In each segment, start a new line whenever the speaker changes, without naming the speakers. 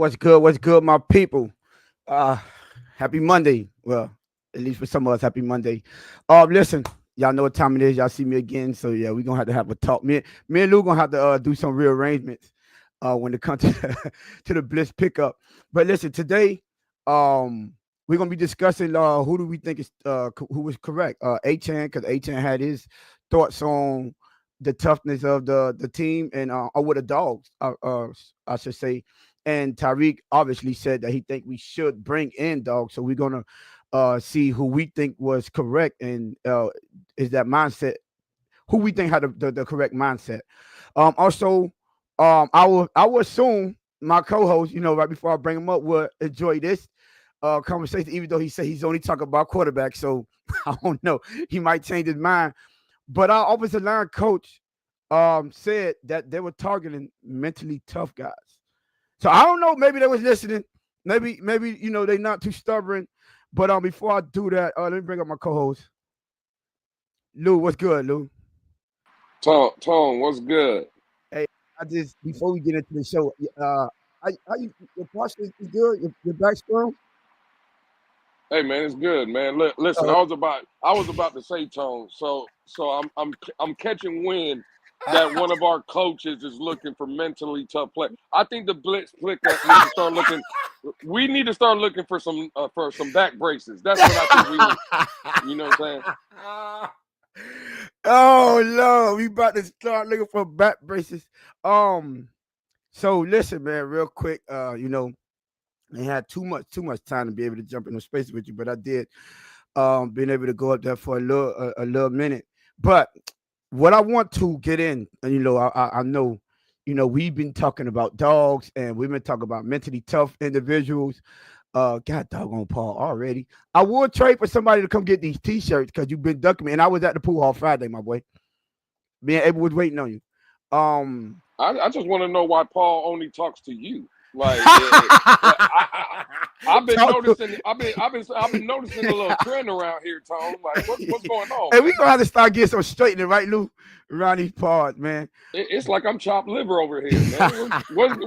What's good? What's good, my people? Uh, Happy Monday. Well, at least for some of us, happy Monday. Listen, y'all know what time it is. Y'all see me again, so yeah, we're gonna have a talk. Me and Lou gonna have to do some rearrangements when it comes to to the Bliss pickup. But listen, today, we're gonna be discussing who do we think is who was correct. Achane, because Achane had his thoughts on the toughness of the team and or with the dogs, I should say. And Tyreek obviously said that he think we should bring in dogs. So we're gonna see who we think was correct and is that mindset who we think had the correct mindset. Also, I will assume my co-host, right before I bring him up, will enjoy this conversation, even though he said he's only talking about quarterbacks. So I don't know, he might change his mind. But our offensive line coach said that they were targeting mentally tough guys. So I don't know. Maybe they was listening. Maybe they not too stubborn. But before I do that, let me bring up my co-host, Lou. What's good, Lou?
Tone, what's good?
Hey, I just before we get into the show, how you your posture is good? Your back strong?
Hey man, it's good, man. Listen,
Uh,
I was about to say Tone. So I'm catching wind that one of our coaches is looking for mentally tough play. I think the Blitz pickup need to start looking. We need to start looking for some back braces. That's what I think we need. You know what I'm saying?
Oh Lord, we about to start looking for back braces. Um, so listen, man, real quick. I had too much time to be able to jump into space with you, but I did. Being able to go up there for a little minute. But what I want to get in, and I know, we've been talking about dogs and we've been talking about mentally tough individuals. God doggone Paul already. I would trade for somebody to come get these t-shirts because you've been ducking me. And I was at the pool hall Friday, my boy. Me and Abel was waiting on you. Um
I just want to know why Paul only talks to you. Like, I've been
talk to
noticing. I've been noticing a little trend around here, Tone. Like, what's going on,
Hey, we
man?
gonna have to start getting some straightening, right, Lou? Around these parts, man.
It's like I'm chopped liver over here, man.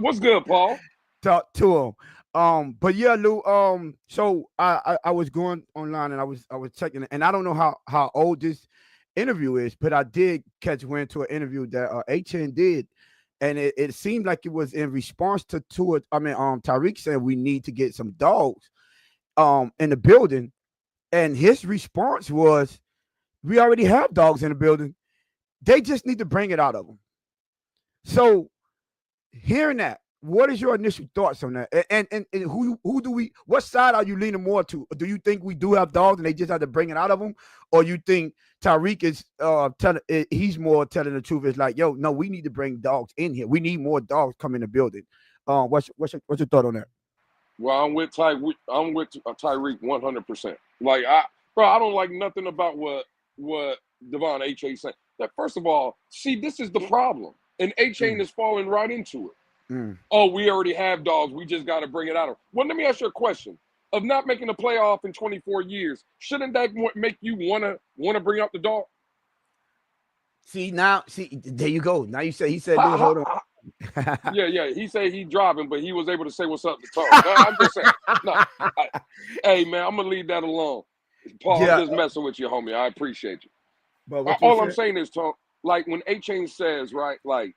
What's good, Paul?
Talk to him. But yeah, Lou. So I was going online and I was checking it, and I don't know how old this interview is, but I did catch wind to an interview that HN did, and it seemed like it was in response to it. I mean, Tyreek said we need to get some dogs in the building, and his response was, "We already have dogs in the building. They just need to bring it out of them." So hearing that, what is your initial thoughts on that? And who do we? What side are you leaning more to? Do you think we do have dogs and they just have to bring it out of them, or you think Tyreek is telling? He's more telling the truth. It's like, yo, no, we need to bring dogs in here. We need more dogs come in the building. What's your thought on that?
Well, I'm with Tyreek 100%. Like, bro, I don't like nothing about what Devon Achane said. That first of all, see, this is the problem, and Achane
Mm,
is falling right into it.
mm.
Oh, we already have dogs. We just got to bring it out of. Well, let me ask you a question. Of not making a playoff in 24 years, shouldn't that make you wanna bring out the dog?
See, there you go. Now you say he said,
How,
Lou, hold
how,
on.
yeah. He said he driving, but he was able to say what's up to Tone. I'm just saying. No, I, hey man, I'm gonna leave that alone. Paul, I'm
Yeah,
just messing with you, homie. I appreciate you.
but what you were
All I'm
saying?
saying is, Tone, like when A Chain says, right, like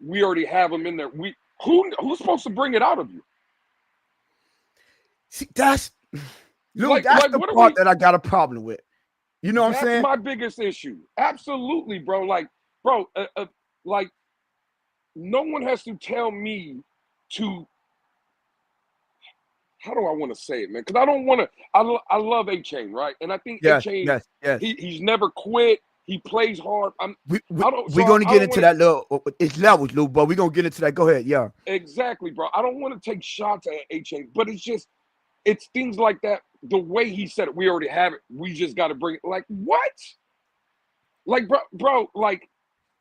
we already have them in there. Who's supposed to bring it out of you?
See, that's Lou.
Like
That's
like
the
what are
part
we?
that I got a problem with. You know what I'm
That's
saying?
my biggest issue. Absolutely, bro. Like, bro, like no one has to tell me to. How do I want to say it, man? Because I don't want to. I love A Chain, right? And I think A
Yes,
Chain,
yes, yes.
he's never quit. He plays hard.
We we
I don't.
we're
So
gonna
I
get
don't
into
want to.
that little. It's levels, Lou, but we're gonna get into that. Go ahead. Yeah.
Exactly, bro. I don't want to take shots at A Chain, but it's things like that. The way he said it, we already have it. We just got to bring it. Like what? Like, bro. Like,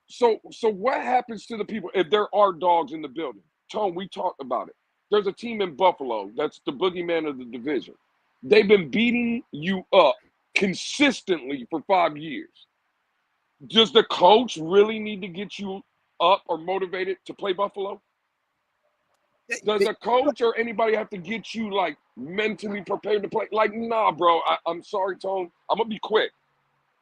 so what happens to the people if there are dogs in the building? Tone, we talked about it. There's a team in Buffalo that's the boogeyman of the division. They've been beating you up consistently for 5 years. Does the coach really need to get you up or motivated to play Buffalo? Does a coach or anybody have to get you like mentally prepared to play? Like, nah, bro. I'm sorry, Tone. I'm gonna be quick.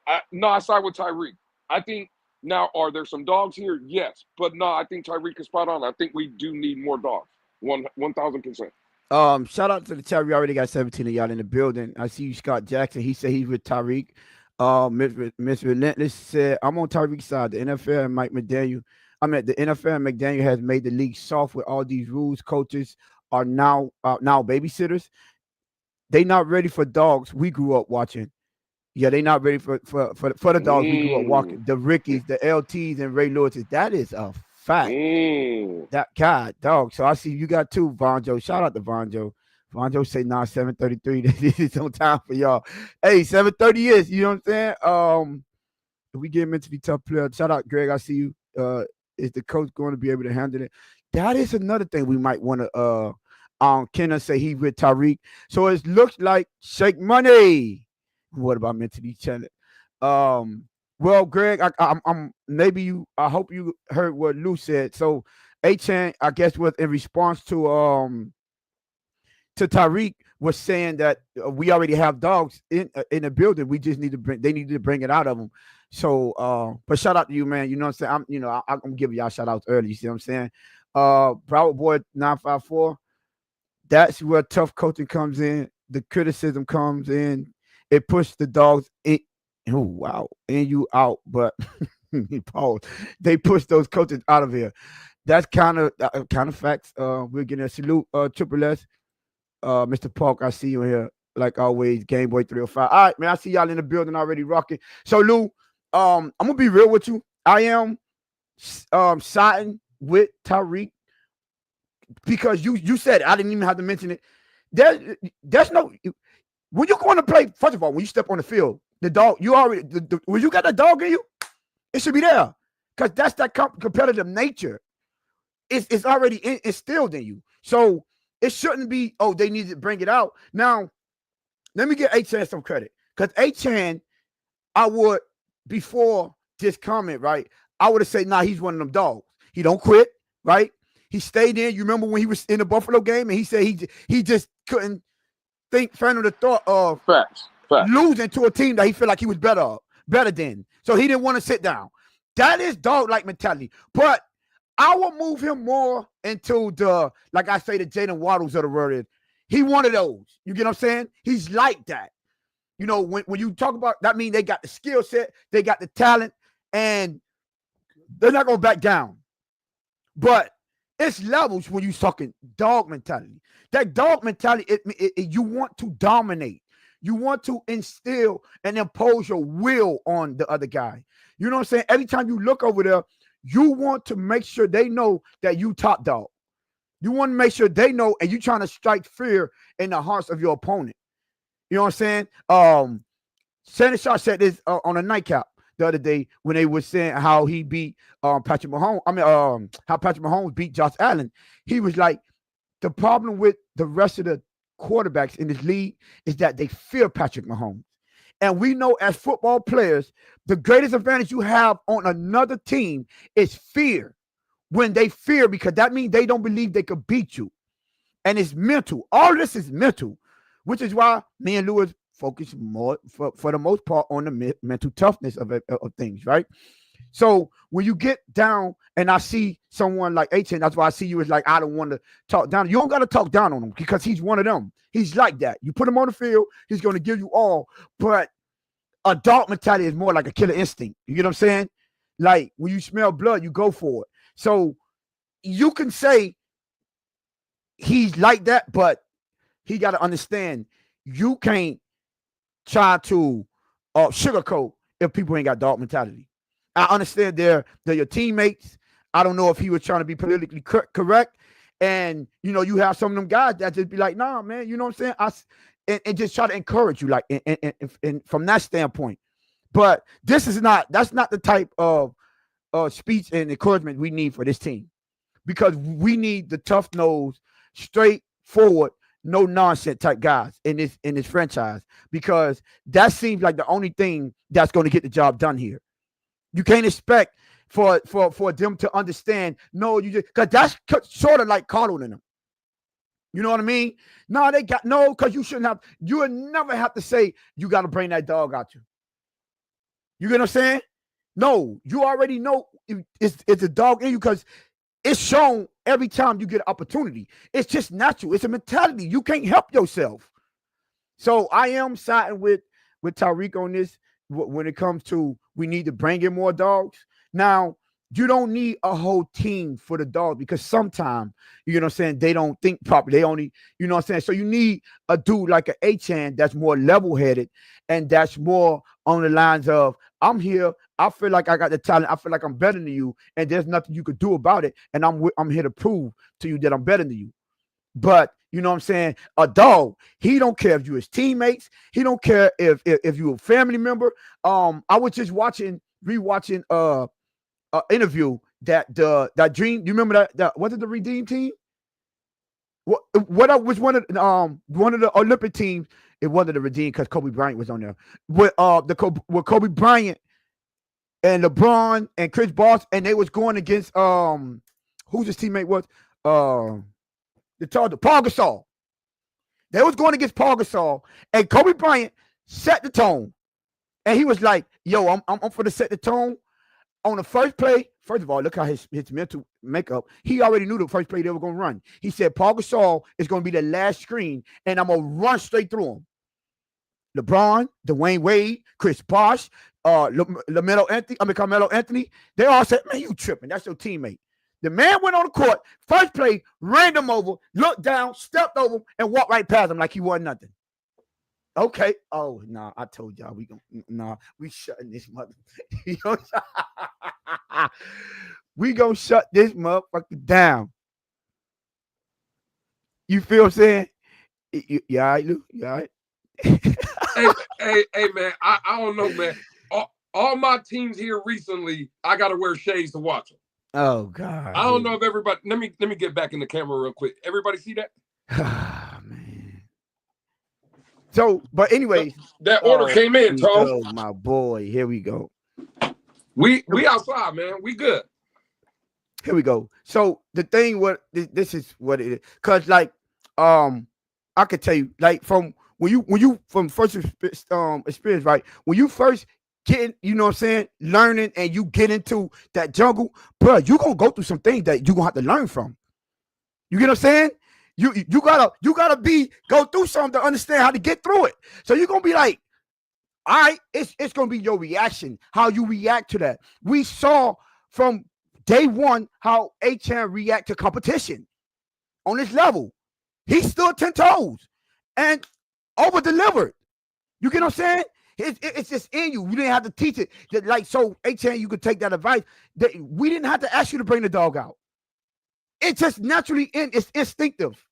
I side with Tyreek. I think now, are there some dogs here? Yes, but no, I think Tyreek is spot on. I think we do need more dogs. 1,000%.
Shout out to the chat. We already got 17 of y'all in the building. I see you, Scott Jackson. He said he's with Tyreek. Miss Relentless said, I'm on Tyreek's side. The NFL and Mike McDaniel. The NFL and McDaniel has made the league soft with all these rules. Coaches are now babysitters. They not ready for dogs we grew up watching. Yeah, they not ready for the dogs we grew up walking. The Rickies, the LTs, and Ray Lewis's. That is a fact. That God, dog. So I see you got two, Vonjo. Shout out to Vonjo. Vonjo say, nah, 7:33. This is on time for y'all. Hey, 7:30 is, you know what I'm saying? If we get him into the tough player, shout out, Greg. I see you. Is the coach going to be able to handle it? That is another thing we might want to Kenna say he with Tyreek. So it looks like Shake Money. What about mentally challenged? Well, Greg, I'm maybe you. I hope you heard what Lou said. So, Achane, I guess, was in response to Tyreek was saying that we already have dogs in the building. We just need to bring. They need to bring it out of them. So, but shout out to you, man. You know what I'm saying? I'm giving y'all shout outs early. You see what I'm saying? Broward Boy 954. That's where tough coaching comes in. The criticism comes in. It pushed the dogs in. Oh wow, and you out, but pause. They push those coaches out of here. That's kind of facts. We're getting a salute, Triple S, Mr. Park. I see you here, like always. Game Boy 305. All right, man. I see y'all in the building already rocking. So Lou, I'm gonna be real with you. I am siding with Tyreek because you said it. I didn't even have to mention it. There's no when you're going to play. First of all, when you step on the field. The dog, you already, when you got the dog in you, it should be there. Because that's that competitive nature. It's already instilled in you. So it shouldn't be, they need to bring it out. Now, let me give Achane some credit. Because Achane, I would, before this comment, right, I would have said, nah, he's one of them dogs. He don't quit, right? He stayed in. You remember when he was in the Buffalo game and he said he just couldn't fathom the thought of
Facts.
losing to a team that he felt like he was better than. So he didn't want to sit down. That is dog-like mentality. But I will move him more into the, like I say, the Jalen Waddles of the world. He one of those. You get what I'm saying? He's like that. You know, when you talk about that, means they got the skill set, they got the talent, and they're not going to back down. But it's levels when you're talking dog mentality. That dog mentality, you want to dominate. You want to instill and impose your will on the other guy. You know what I'm saying? Every time you look over there, you want to make sure they know that you top dog. You want to make sure they know, and you trying to strike fear in the hearts of your opponent. You know what I'm saying? Shannon Sharp said this on a nightcap the other day when they were saying how he beat Patrick Mahomes. How Patrick Mahomes beat Josh Allen. He was like, the problem with the rest of the quarterbacks in this league is that they fear Patrick Mahomes. And we know as football players, the greatest advantage you have on another team is fear. When they fear, because that means they don't believe they could beat you. And it's mental. All this is mental, which is why me and Lewis focus more, for the most part, on the mental toughness of things, right? So when you get down and I see someone like Achane, that's why I see you as like, I don't want to talk down. You don't got to talk down on him because he's one of them. He's like that. You put him on the field, he's going to give you all. But a dog mentality is more like a killer instinct. You get what I'm saying? Like when you smell blood, you go for it. So you can say he's like that, but he got to understand you can't try to sugarcoat if people ain't got dog mentality. I understand they're your teammates. I don't know if he was trying to be politically correct. And, you know, you have some of them guys that just be like, nah, man, you know what I'm saying? And just try to encourage you, like, and from that standpoint. But that's not the type of speech and encouragement we need for this team. Because we need the tough-nosed, straightforward, no nonsense type guys in this franchise. Because that seems like the only thing that's going to get the job done here. You can't expect for them to understand. No, you just because that's sort of like coddling them. You know what I mean? No, they got no, because you shouldn't have. You would never have to say you got to bring that dog out you. You get what I'm saying? No, you already know it's a dog in you because it's shown every time you get an opportunity. It's just natural. It's a mentality. You can't help yourself. So I am siding with Tyreek on this when it comes to we need to bring in more dogs. Now, you don't need a whole team for the dogs because sometimes, you know what I'm saying, they don't think properly. They only, you know what I'm saying? So you need a dude like an Achane that's more level-headed and that's more on the lines of, I'm here, I feel like I got the talent, I feel like I'm better than you, and there's nothing you could do about it, and I'm here to prove to you that I'm better than you. But you know what I'm saying? A dog, he don't care if you his teammates. He don't care if you a family member. I was just rewatching interview that dream. You remember that was it the Redeem team? What was one of the Olympic teams? It wasn't the Redeem because Kobe Bryant was on there. With Kobe Bryant and LeBron and Chris Bosh, and they was going against who's his teammate was Paul Gasol. They was going against Paul Gasol, and Kobe Bryant set the tone, and he was like, "Yo, I'm for to set the tone on the first play." First of all, look how his mental makeup. He already knew the first play they were going to run. He said, "Paul Gasol is going to be the last screen, and I'm gonna run straight through him." LeBron, Dwayne Wade, Chris Bosh, Carmelo Anthony, they all said, "Man, you tripping? That's your teammate." The man went on the court, first play, ran them over, looked down, stepped over him, and walked right past him like he wasn't nothing. Okay. Oh, no, I told y'all we shutting this mother. We gonna shut this motherfucker down. You feel what I'm saying? You all right, Lou? You all right?
Hey, man, I don't know, man. All my teams here recently, I got to wear shades to watch them.
Oh God!
I don't know if everybody. Let me get back in the camera real quick. Everybody see that?
Man. So, but anyways,
that order came in, Tom.
Oh my boy, here we go.
We outside, man. We good.
Here we go. So the thing, what this is what it is, cause like, I could tell you, like from when you from first experience, right? When you first getting, you know what I'm saying, learning, and you get into that jungle, bro, you gonna go through some things that you gonna have to learn from. You get what I'm saying? You gotta go through something to understand how to get through it. So you're gonna be like, all right, it's gonna be your reaction, how you react to that. We saw from day one how Achane react to competition on this level. He stood 10 toes and over delivered. You get what I'm saying? It's just in you. You didn't have to teach it. Like, so Achane, you could take that advice. We didn't have to ask you to bring the dog out. It's just naturally it's instinctive.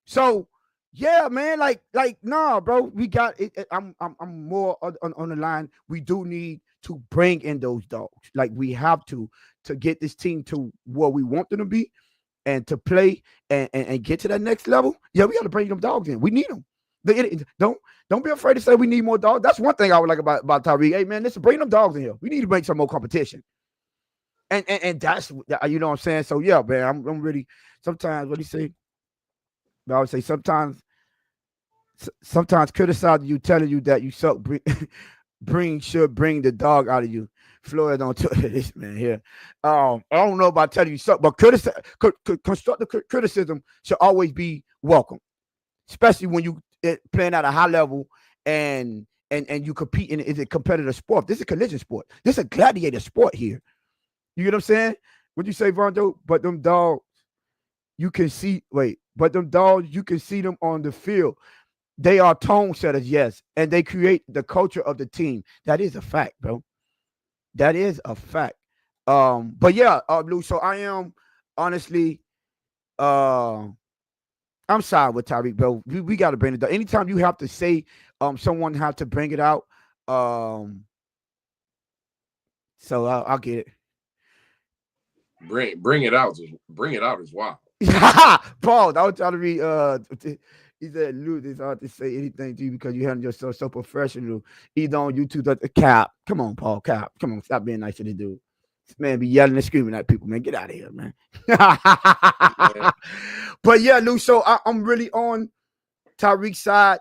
So yeah, man, like nah, bro. We got it. I'm more on the line. We do need to bring in those dogs. Like we have to get this team to where we want them to be and to play and get to that next level. Yeah, we got to bring them dogs in. We need them. Don't be afraid to say we need more dogs. That's one thing I would like about Tyreek. Hey man, listen, bring them dogs in here. We need to make some more competition. And that's, you know what I'm saying. So yeah, man, I'm really, sometimes what do you say? I would say sometimes criticizing you, telling you that you suck, should bring the dog out of you. Floyd don't tell this man here. I don't know about telling you suck, but constructive criticism should always be welcome, especially when you playing at a high level and you compete in a competitive sport. This is a collision sport. This is a gladiator sport here. You get what I'm saying? What you say, Vondo? But them dogs, you can see. But them dogs, you can see them on the field. They are tone setters, yes, and they create the culture of the team. That is a fact, bro. That is a fact. But yeah, Lou. So I am honestly, I'm sorry with Tyreek, bro. We got to bring it up. Anytime you have to say, someone have to bring it out. So I'll get it.
Bring it out. Bring it out as well.
Paul, I was trying to read. He said, Lou, it's hard to say anything to you because you handle yourself so professional. Either on YouTube, cap. Come on, Paul, cap. Come on, stop being nice to the dude. Man, be yelling and screaming at people, man. Get out of here, man.
Man.
But yeah, Lou. So I'm really on Tyreek's side.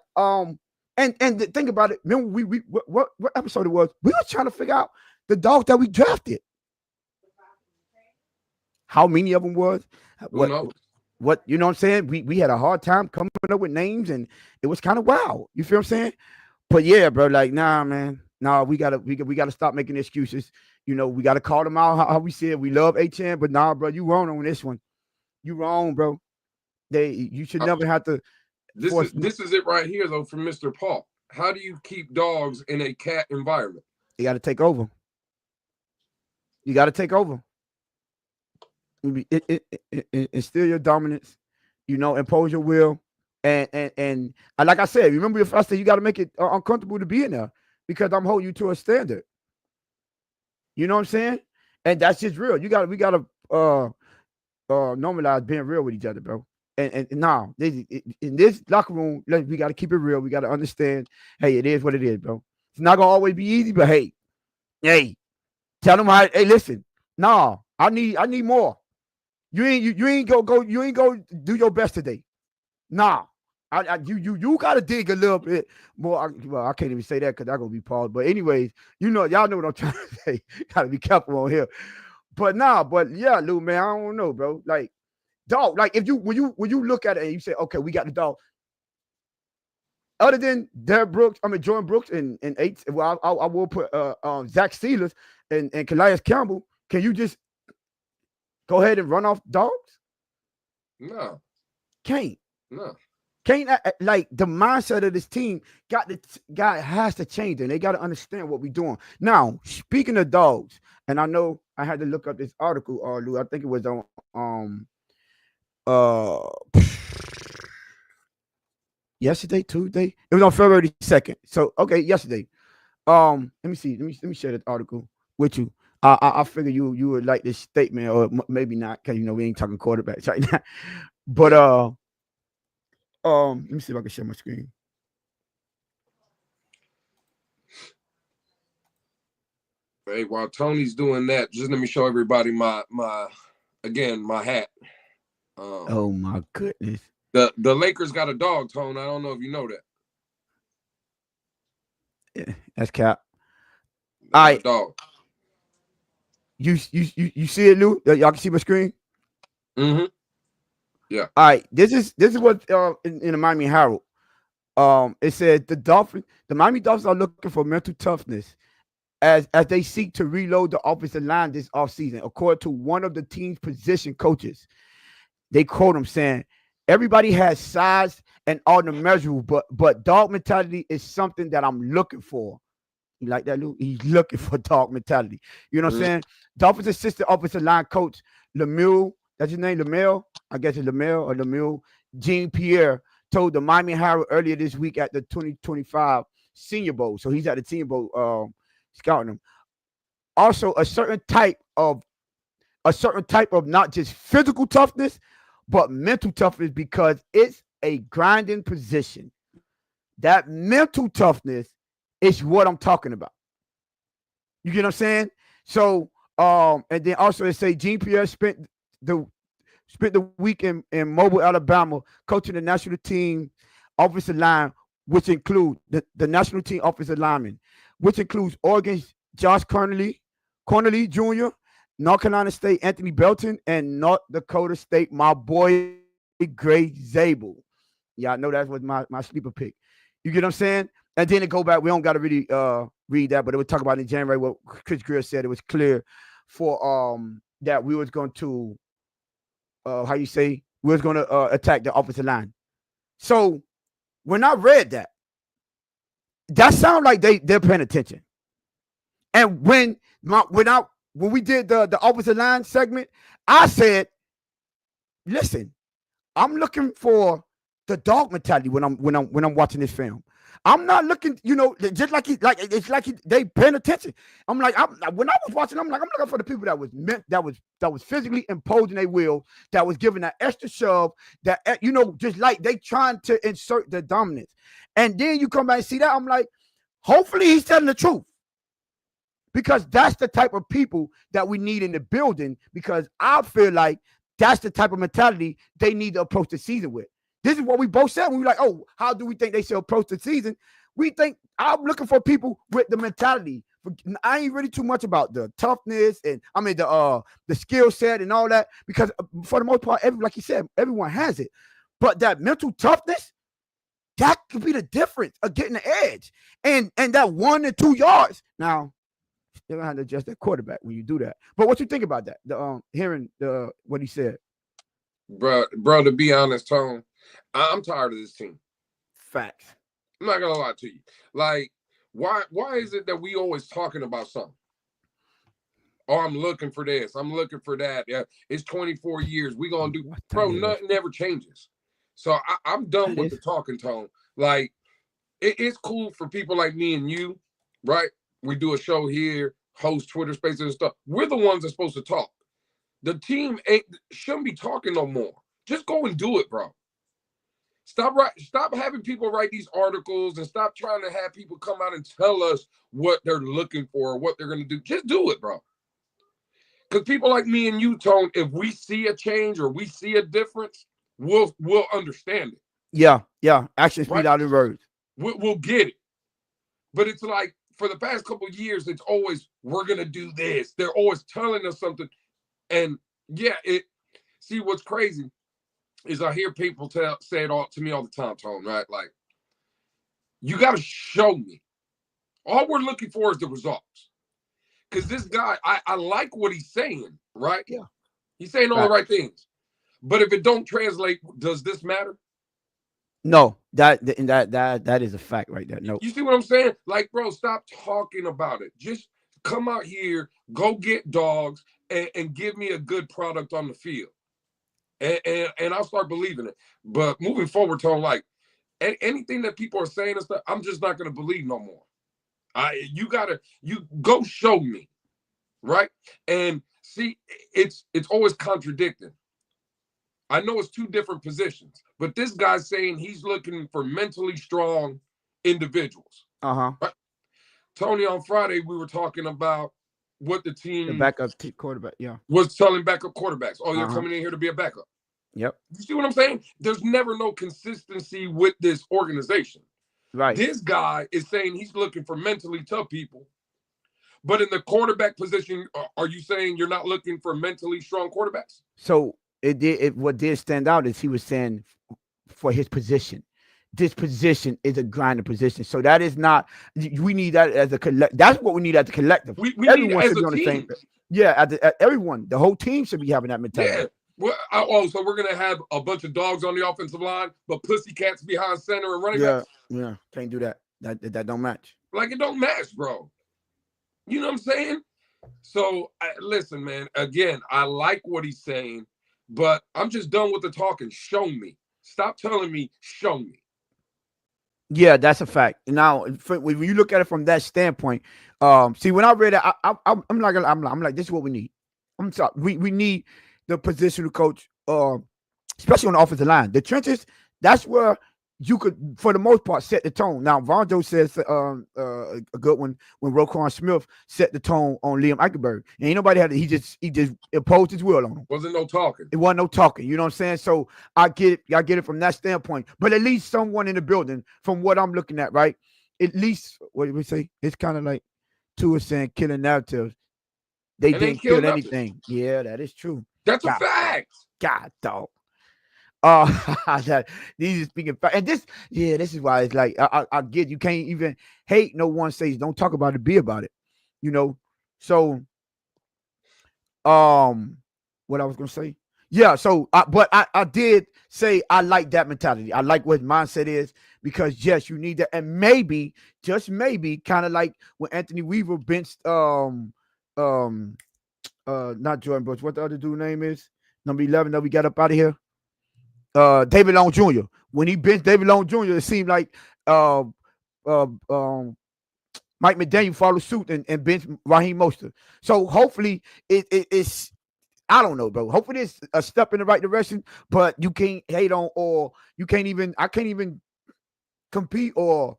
Think about it. Remember, we what episode it was? We were trying to figure out the dogs that we drafted. How many of them was?
Who knows?
What you know what I'm saying? We had a hard time coming up with names, and it was kind of wild. You feel what I'm saying? But yeah, bro, like, nah, man. Nah, we gotta stop making excuses. You know, we gotta call them out how we said we love Achane, but nah, bro, you wrong on this one. You wrong, bro. You should never have to force.
This is it right here though from Mr. Paul. How do you keep dogs in a cat environment?
You gotta take over. You gotta take over. Instill your dominance, you know, impose your will, and like I said, remember if I said you got to make it uncomfortable to be in there because I'm holding you to a standard. You know what I'm saying? And that's just real. We got to normalize being real with each other, bro. And now in this locker room, we got to keep it real. We got to understand, hey, it is what it is, bro. It's not gonna always be easy, but hey, tell them how. Hey, listen, nah, I need more. You ain't go do your best today. Nah. You gotta dig a little bit more. Well, I can't even say that because I'm gonna be paused. But anyways, y'all know what I'm trying to say. Gotta be careful on here. But yeah, Lou, man, I don't know, bro. Like, dog, like if when you look at it and you say, okay, we got the dog. Other than Jordan Brooks and eight, well, I will put Zach Steelers and Calais Campbell. Can you just go ahead and run off dogs?
No.
Can't.
No.
Can't, like, the mindset of this team has to change, and they got to understand what we're doing. Now, speaking of dogs, and I know I had to look up this article, Lou. I think it was on yesterday, Tuesday. It was on February 2nd. So okay, yesterday. Let me see. Let me share this article with you. I figure you would like this statement, or maybe not, because we ain't talking quarterbacks right now. But let me see if I can share my screen.
Hey, while Tony's doing that, just let me show everybody my hat.
Oh my goodness.
The Lakers got a dog, Tone. I don't know if you know that.
Yeah, that's cap. All right,
dog.
You see it, Lou? Y'all can see my screen.
Mm-hmm. Yeah.
All right. This is what in the Miami Herald. It said the Miami Dolphins are looking for mental toughness as they seek to reload the offensive line this offseason, according to one of the team's position coaches. They quote him saying, "Everybody has size and all the measurable, but dog mentality is something that I'm looking for." You like that, Lou? He's looking for dog mentality. You know what I'm saying? Dolphins assistant offensive line coach Lemuel, that's his name, Lemuel. I guess it's Lemuel or Lemuel. Jean Pierre told the Miami Herald earlier this week at the 2025 Senior Bowl. So he's at the Senior Bowl scouting them. Also, a certain type of not just physical toughness, but mental toughness, because it's a grinding position. That mental toughness is what I'm talking about. You get what I'm saying? So, and then also they say Jean Pierre spent the week in Mobile, Alabama, coaching the national team offensive line, which include the national team offensive lineman, which includes Oregon's Josh Cornely Jr., North Carolina State Anthony Belton, and North Dakota State my boy Gray Zabel. Yeah, I know that was my sleeper pick. You get what I'm saying? And then it go back. We don't got to really read that, but it would talk about in January what Chris Greer said. It was clear for that we was going to we was going to attack the offensive line. So when I read that sounds like they're paying attention. And when we did the offensive line segment, I said, listen, I'm looking for the dog mentality when I'm watching this film. I'm not looking, just like they paying attention. I'm like, when I was watching, I'm looking for the people that was physically imposing their will, that was giving that extra shove, that just like they trying to insert the dominance. And then you come back and see that, I'm like, hopefully he's telling the truth. because that's the type of people that we need in the building. Because I feel like that's the type of mentality they need to approach the season with. This is what we both said when we were like, oh, how do we think they should approach the season? We think I'm looking for people with the mentality. I ain't really too much about the toughness and the skill set and all that, because for the most part, like you said, everyone has it. But that mental toughness, that could be the difference of getting the edge. And that 1 to 2 yards. Now, you're gonna have to adjust that quarterback when you do that. But what you think about that? Hearing what he said,
bro. To be honest, Tone, I'm tired of this team.
Facts.
I'm not gonna lie to you. Like, why is it that we always talking about something? Oh, I'm looking for this. I'm looking for that. Yeah, it's 24 years. We gonna do, bro. Nothing never changes. So I'm done with the talking, Tone. Like, it's cool for people like me and you, right? We do a show here, host Twitter Spaces and stuff. We're the ones that's supposed to talk. The team shouldn't be talking no more. Just go and do it, bro. Stop having people write these articles and stop trying to have people come out and tell us what they're looking for or what they're going to do. Just do it, bro. Because people like me and you, Tone, if we see a change or we see a difference, we'll understand it.
Yeah. Action speed out in words.
We'll get it. But it's like, for the past couple of years, it's always, we're going to do this. They're always telling us something. And yeah, see, what's crazy is I hear people say it all to me all the time, Tone, right? Like, you got to show me. All we're looking for is the results. Because this guy, I like what he's saying, right?
Yeah.
He's saying all the right things. But if it don't translate, does this matter?
No, that is a fact right there. No.
You see what I'm saying? Like, bro, stop talking about it. Just come out here, go get dogs, and give me a good product on the field. And I'll start believing it. But moving forward, Tone, like, anything that people are saying and stuff, I'm just not going to believe no more. You go show me, right? And see, it's always contradicting. I know it's two different positions, but this guy's saying he's looking for mentally strong individuals.
Right?
Tony, on Friday, we were talking about what the
backup quarterback,
was telling backup quarterbacks. Oh, you're coming in here to be a backup.
Yep.
You see what I'm saying? There's never no consistency with this organization.
Right.
This guy is saying he's looking for mentally tough people. But in the quarterback position, are you saying you're not looking for mentally strong quarterbacks?
So what did stand out is he was saying for his position. This position is a grinder position. So that is not, we need that as a collective. That's what we need as a collective.
We
everyone
need
should be on the same. Yeah, everyone, the whole team should be having that mentality.
Yeah. So we're gonna have a bunch of dogs on the offensive line, but pussycats behind center and running backs.
Yeah, can't do that. That don't match.
Like, it don't match, bro. You know what I'm saying? So listen, man. Again, I like what he's saying, but I'm just done with the talking. Show me. Stop telling me. Show me.
Yeah, that's a fact. Now, when you look at it from that standpoint, see, when I read it, I'm like, this is what we need. I'm sorry, we need the positional coach, especially on the offensive line. The trenches, that's where you could, for the most part, set the tone. Now, Vonjo says a good one when Roquan Smith set the tone on Liam Eichenberg. And ain't nobody had it. He just imposed his will on him.
Wasn't no talking.
It wasn't no talking. You know what I'm saying? So I get it from that standpoint. But at least someone in the building, from what I'm looking at, right? At least, what did we say? It's kind of like Tua saying killing narratives. They didn't kill anything. Yeah, that is true.
That's a fact.
God, dog. These are speaking fact. And this is why it's like I get, you can't even hate no one says don't talk about it, be about it. You know. So what I was gonna say. Yeah, so but I did say I like that mentality. I like what mindset is, because yes, you need that. And maybe, just maybe, kind of like when Anthony Weaver benched not Jordan Brooks, what the other dude name is? Number 11 that we got up out of here. David Long Jr. When he benched David Long Jr., it seemed like Mike McDaniel followed suit and benched Raheem Mostert. So hopefully it's, I don't know, bro. Hopefully it's a step in the right direction, but you can't hate on, or I can't even compete or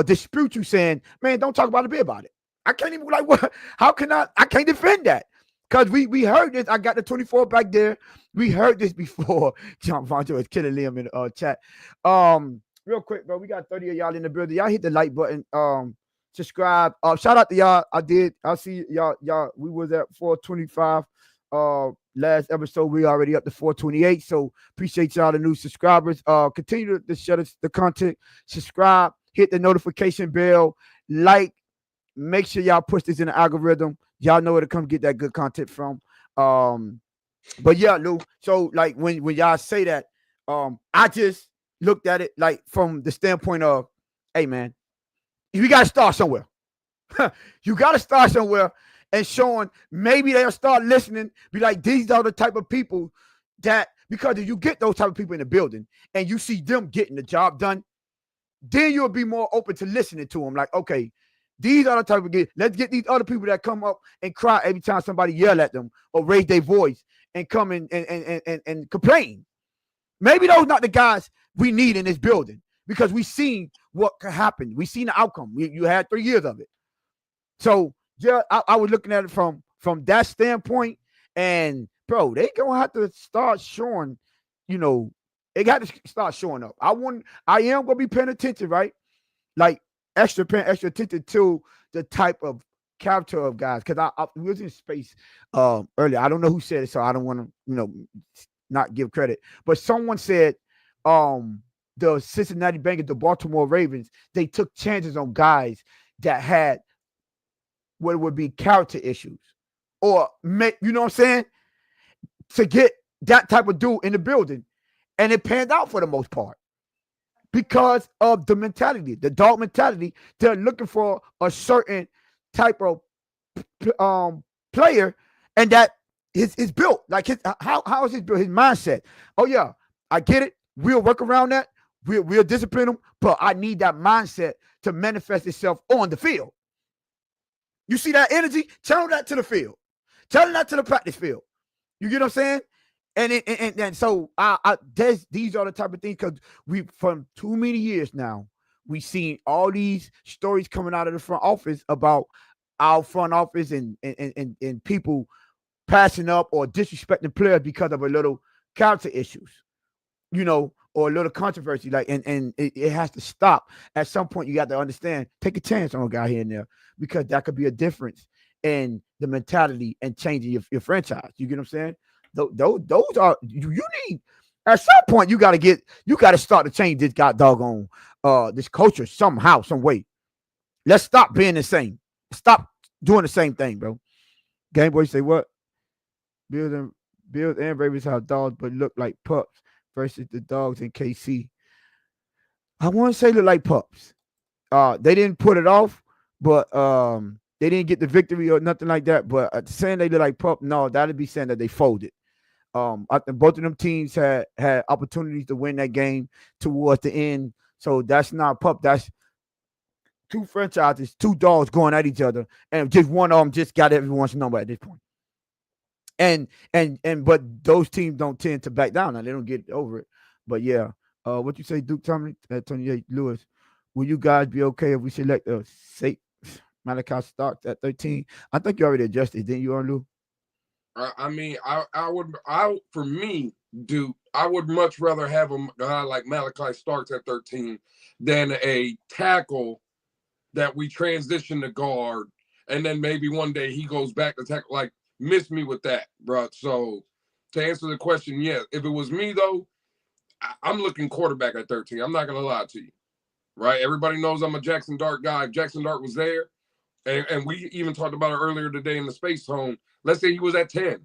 dispute you saying, man, don't talk about it, be about it. I can't even like what? How can I? I can't defend that because we heard this. I got the 24 back there. We heard this before. John Vonjo is killing Liam in the chat. Real quick, bro. We got 30 of y'all in the building. Y'all hit the like button. Subscribe. Shout out to y'all. I did. I see y'all. We was at 425. Last episode we already up to 428. So appreciate y'all the new subscribers. Continue to share the content. Subscribe. Hit the notification bell. Like. Make sure y'all push this in the algorithm. Y'all know where to come get that good content from. But yeah, Lou. So like when y'all say that, I just looked at it like from the standpoint of, hey man, you gotta start somewhere. You gotta start somewhere and showing maybe they'll start listening, be like, these are the type of people that, because if you get those type of people in the building and you see them getting the job done, then you'll be more open to listening to them. Like, okay, these are the type of get. Let's get these other people that come up and cry every time somebody yell at them or raise their voice and come and complain. Maybe those not the guys we need in this building because we seen what could happen. We seen the outcome. You had 3 years of it. So yeah, I was looking at it from that standpoint. And bro, they gonna have to start showing. They got to start showing up. I am gonna be paying attention, right? Like. Paying extra attention to the type of character of guys because I was in space earlier. I don't know who said it, so I don't want to not give credit. But someone said the Cincinnati Bengals, the Baltimore Ravens, they took chances on guys that had what would be character issues, or you know what I'm saying, to get that type of dude in the building, and it panned out for the most part. Because of the mentality, the dog mentality, they're looking for a certain type of player, and that is built. Like how is his built? His mindset. Oh yeah, I get it. We'll work around that. We'll discipline him, but I need that mindset to manifest itself on the field. You see that energy? Channel that to the field. Channel that to the practice field. You get what I'm saying? And so these are the type of things because we from too many years now we've seen all these stories coming out of the front office about our front office and people passing up or disrespecting players because of a little character issues, or a little controversy. Like and it has to stop. At some point, you got to understand, take a chance on a guy here and there because that could be a difference in the mentality and changing your franchise. You get what I'm saying? Those are you need at some point you got to start to change this doggone this culture somehow, some way. Let's stop being the same. Stop doing the same thing, bro. Game Boy say what? Bills and Ravens have dogs but look like pups versus the dogs in KC. I want to say look like pups. They didn't put it off, but they didn't get the victory or nothing like that. But saying they look like pup, no, that'd be saying that they folded. I think both of them teams had opportunities to win that game towards the end. So that's not pup. That's two franchises, two dogs going at each other, and just one of them just got everyone's number at this point. But those teams don't tend to back down. Now they don't get over it. But yeah, what you say, Duke Tomlin, 28 Lewis? Will you guys be okay if we select Malachi Starks at 13? I think you already adjusted, didn't you, Lou?
I mean, I would for me, Duke, I would much rather have a guy like Malachi Starks at 13 than a tackle that we transition to guard, and then maybe one day he goes back to tackle. Like, miss me with that, bro. So to answer the question, yeah, if it was me though, I'm looking quarterback at 13. I'm not gonna lie to you, right? Everybody knows I'm a Jackson Dart guy. If Jackson Dart was there, and we even talked about it earlier today in the Space Zone. Let's say he was at 10.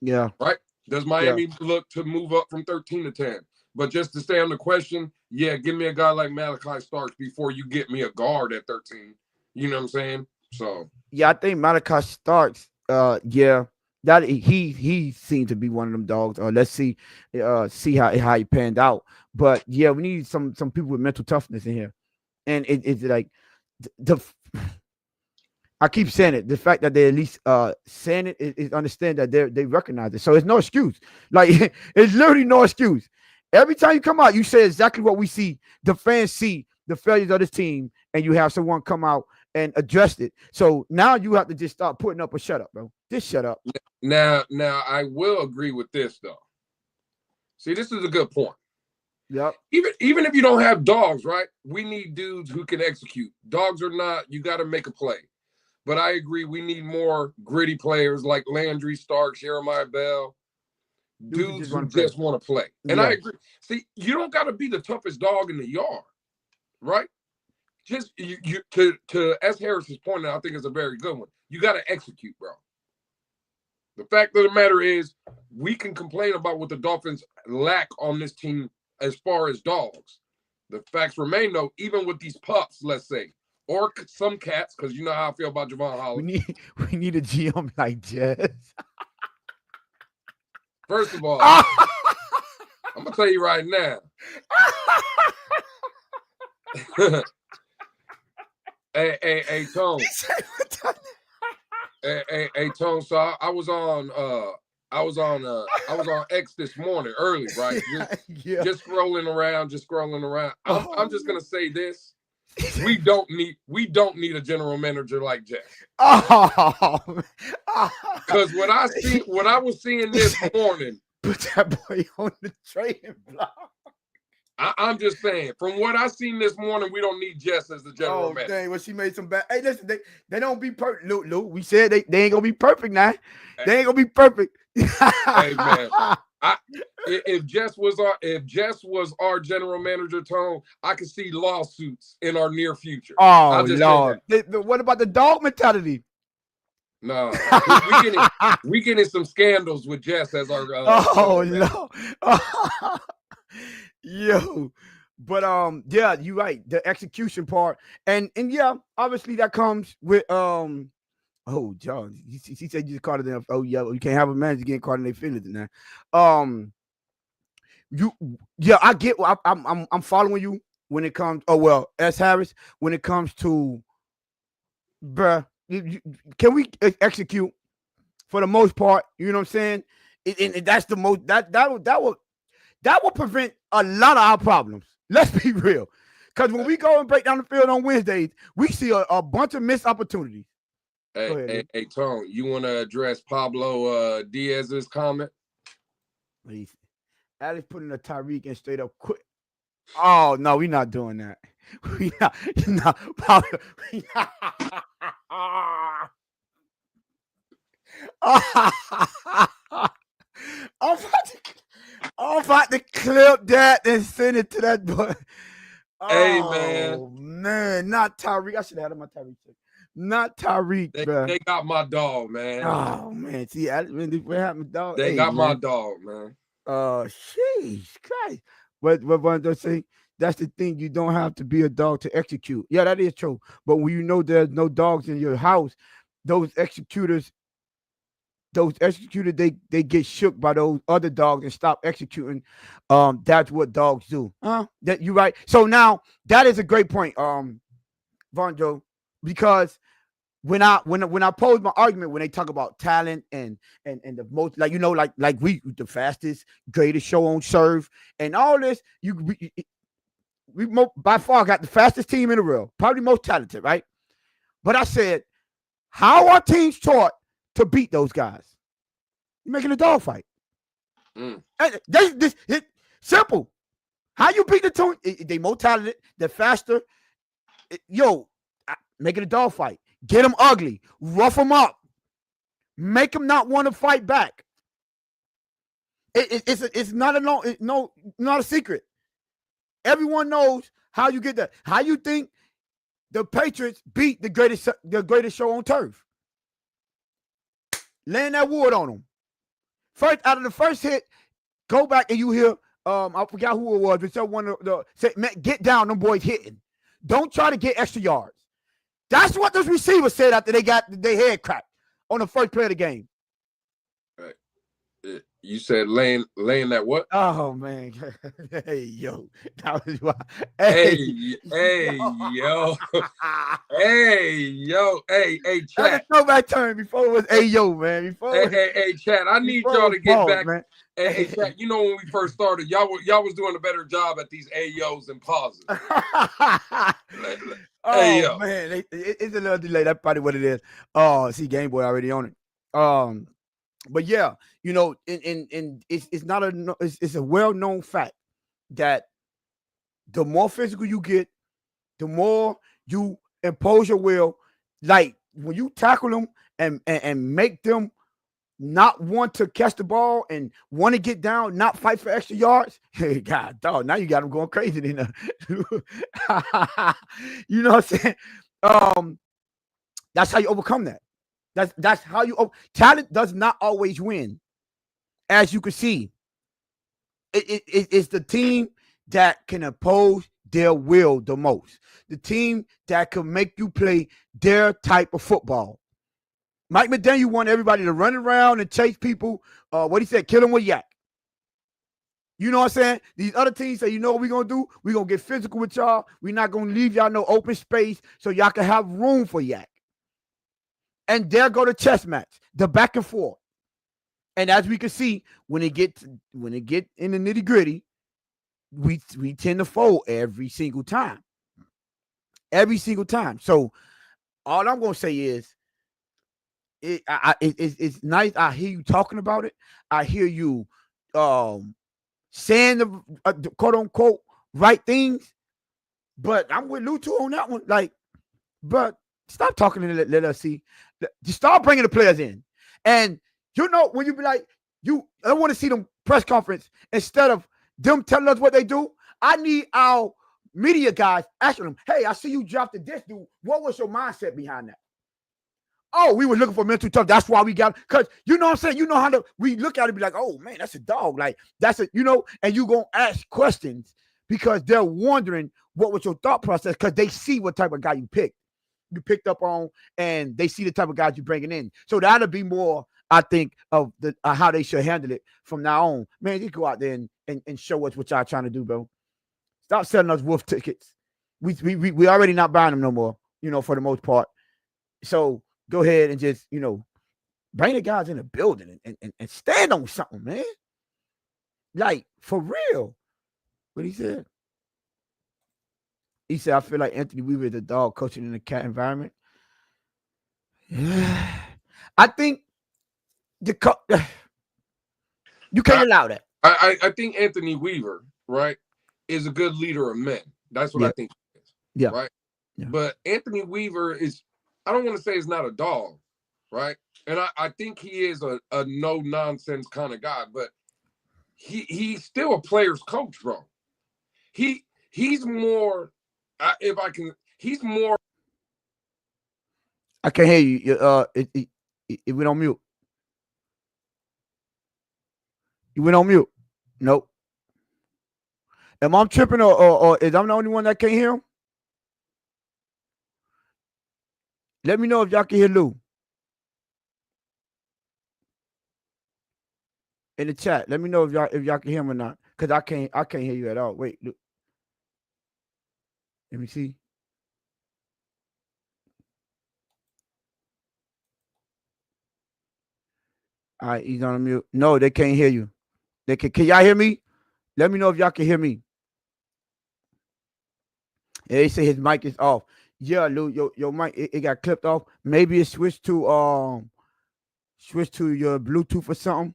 Yeah.
Right? Does Miami look to move up from 13 to 10? But just to stay on the question, yeah, give me a guy like Malachi Starks before you get me a guard at 13. You know what I'm saying? So
yeah, I think Malachi Starks, that he seemed to be one of them dogs. Let's see how he panned out. But yeah, we need some people with mental toughness in here. And it's like I keep saying it. The fact that they at least saying it is understand that they recognize it. So it's no excuse. Like it's literally no excuse. Every time you come out, you say exactly what we see. The fans see the failures of this team, and you have someone come out and addressed it. So now you have to just start putting up a shut up, bro. Just shut up.
Now I will agree with this though. See, this is a good point.
Yep.
Even if you don't have dogs, right? We need dudes who can execute. Dogs or not, you got to make a play. But I agree, we need more gritty players like Landry, Starks, Jeremiah Bell, dudes who just want to play. And I agree. See, you don't got to be the toughest dog in the yard, right? Just to as Harris's point, I think it's a very good one. You got to execute, bro. The fact of the matter is, we can complain about what the Dolphins lack on this team as far as dogs. The facts remain, though, even with these pups, let's say, or some cats, because you know how I feel about Javon Holland.
We need a GM like Jazz.
First of all, I'm gonna tell you right now. Hey, Tone. Hey, Tone. So I was on X this morning early, right? Just scrolling around. I'm just gonna say this: we don't need a general manager like Jess. Because what I was seeing this morning,
put that boy on the trading block.
I'm just saying, from what I seen this morning, we don't need Jess as the general manager.
Dang, well, she made some bad. Hey, listen, they don't be perfect. Lou, we said they ain't gonna be perfect now. They ain't gonna be perfect.
Hey man, if Jess was our general manager, Tone, I could see lawsuits in our near future.
Oh Lord, what about the dog mentality?
No, we getting some scandals with Jess as our.
No. Yo, but yeah, you're right. The execution part, and yeah, obviously that comes with John. He said you just caught it in. Oh yeah, you can't have a manager getting caught in their feelings now. I get. I'm following you when it comes. Oh well, S. Harris, when it comes to, bruh, can we execute for the most part? You know what I'm saying? And that's the most that will prevent a lot of our problems. Let's be real. Because when we go and break down the field on Wednesdays, we see a bunch of missed opportunities.
Hey, Tone, you want to address Pablo Diaz's comment?
Alex putting a Tyreek and straight up quit. Oh, no, we're not doing that. We not Pablo. I'm about to clip that and send it to that boy.
Hey, man.
Man, not Tyreek. I should have had my Tyreek. Not Tyreek, bro.
They got my dog, man.
Oh, man. See, what happened, dog?
They got my dog, man.
Sheesh, Christ. What I say? That's the thing. You don't have to be a dog to execute. Yeah, that is true. But when you know there's no dogs in your house, those executors, they get shook by those other dogs and stop executing. That's what dogs do. That you right. So now that is a great point, Vonjo, because when I pose my argument, when they talk about talent and the most, like, you know, like we the fastest, greatest show on serve and all this, we by far got the fastest team in the world, probably most talented, right? But I said, how are teams taught to beat those guys? You're making a dog fight. This simple. How you beat the team? They more talented, they're faster. Make it a dog fight. Get them ugly. Rough them up. Make them not want to fight back. It's not a secret. Everyone knows how you get that. How you think the Patriots beat the greatest show on turf? Laying that wood on them. First, out of the first hit, go back and you hear, I forgot who it was, but someone said, man, get down, them boys hitting. Don't try to get extra yards. That's what those receivers said after they got their head cracked on the first play of the game.
Right. You said laying that what?
Oh man, hey yo, that was why.
Hey,
Hey,
hey,
yo.
yo, hey, yo, hey,
That's a
chat.
throwback term. Before it was hey yo, man.
Hey, chat. I need
Before it
y'all
was
to get
pause,
back.
man.
Hey, chat. You know when we first started, y'all was doing a better job at these ayos and pauses. Hey
Oh
yo,
man, it's a little delay. That's probably what it is. Oh, see, Game Boy already on it. But yeah, in it's not it's a well known fact that the more physical you get, the more you impose your will. Like when you tackle them and make them not want to catch the ball and want to get down, not fight for extra yards. Hey, God, dog, now you got them going crazy. You know what I'm saying? Um, that's how you overcome that. That's how you. Talent does not always win, as you can see. It's the team that can oppose their will the most. The team that can make you play their type of football. Mike McDaniel want everybody to run around and chase people. What he said, kill them with yak. You know what I'm saying? These other teams say, you know what we're going to do? We're going to get physical with y'all. We're not going to leave y'all no open space so y'all can have room for yak. And there go the chess match, the back and forth. And as we can see, when it get in the nitty gritty, we tend to fold every single time. Every single time. So all I'm going to say is, it's nice. I hear you talking about it. I hear you saying the quote unquote right things. But I'm with Lutu on that one. Like, but stop talking and let us see. Just start bringing the players in. And when you be like, I want to see them press conference instead of them telling us what they do. I need our media guys asking them, hey, I see you drafted this dude. What was your mindset behind that? Oh, we were looking for mental tough. That's why we got, because you know what I'm saying? You know how we look at it and be like, oh man, that's a dog. Like, that's and you going to ask questions because they're wondering what was your thought process because they see what type of guy you picked up on, and they see the type of guys you're bringing in. So that'll be more, I think, of the how they should handle it from now on. Man, just go out there and show us what y'all trying to do, bro. Stop selling us wolf tickets. We already not buying them no more, for the most part. So go ahead and just, bring the guys in the building and stand on something, man. Like, for real. What he said? He said, I feel like Anthony Weaver is a dog coaching in a cat environment. I think you can't allow that.
I think Anthony Weaver, right, is a good leader of men. That's what I think he is.
Yeah.
Right.
Yeah.
But Anthony Weaver is, I don't want to say he's not a dog, right? And I think he is a no nonsense kind of guy, but he's still a player's coach, bro. He's more, if I can, he's more.
I can't hear you. It went on mute. You went on mute. Nope. Am I tripping or is I'm the only one that can't hear him? Let me know if y'all can hear Lou. In the chat. Let me know if y'all can hear him or not. Cause I can't hear you at all. Wait, look. Let me see. All right, he's on mute. No, they can't hear you. Can y'all hear me? Let me know if y'all can hear me. Yeah, they say his mic is off. Yeah, Lou, your mic it got clipped off. Maybe it switched to your Bluetooth or something.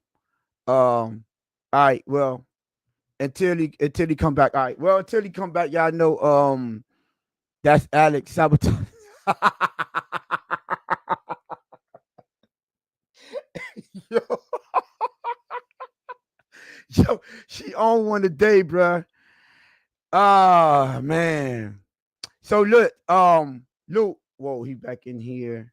All right, well, until he come back. All right, well, until he come back, y'all know that's Alex Sabotage. Yo. Yo, she on one today, bruh. Ah, man. So look, Luke. Whoa, he back in here.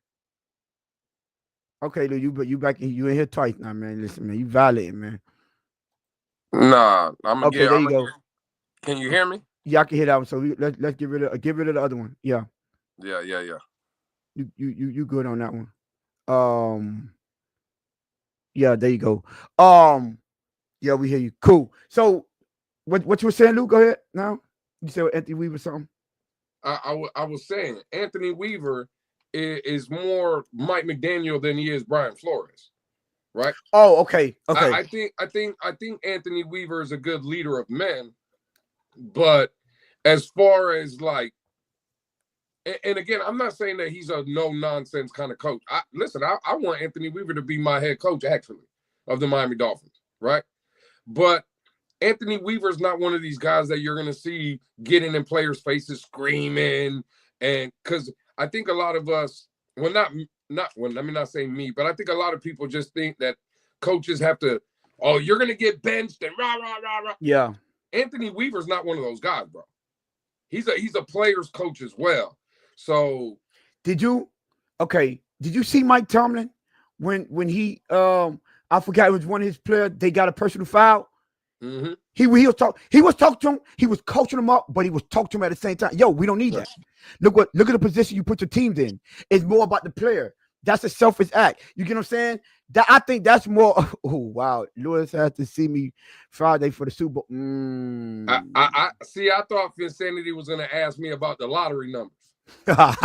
Okay, Luke, you back in here twice now, man. Listen, man, you violating, man.
Nah, I'm gonna
Okay,
get.
there you go.
Can you hear me?
Yeah, I can hear that one. So let's get rid of the other one. Yeah.
Yeah.
You good on that one. Yeah, there you go. Yeah, we hear you. Cool. So what you were saying, Luke? Go ahead now. You said Anthony Weaver something.
I was saying Anthony Weaver is more Mike McDaniel than he is Brian Flores, right?
Oh, okay. Okay.
I think Anthony Weaver is a good leader of men, but as far as like, and again, I'm not saying that he's a no nonsense kind of coach. Listen, I want Anthony Weaver to be my head coach actually of the Miami Dolphins, right? But Anthony Weaver's not one of these guys that you're going to see getting in players' faces screaming. And because I think a lot of us, well, let me not say me, but I think a lot of people just think that coaches have to, oh, you're going to get benched and rah, rah, rah, rah.
Yeah.
Anthony Weaver's not one of those guys, bro. He's a player's coach as well. So
did you see Mike Tomlin when he I forgot it was one of his players, they got a personal foul?
mm-hmm.
He was talking to him, he was coaching him up, but he was talking to him at the same time. Yo, we don't need that. Look at the position you put your teams in. It's more about the player. That's a selfish act. You get what I'm saying? That I think that's more. Oh wow, Lewis has to see me Friday for the Super Bowl.
I see. I thought Finsanity was going to ask me about the lottery numbers. That's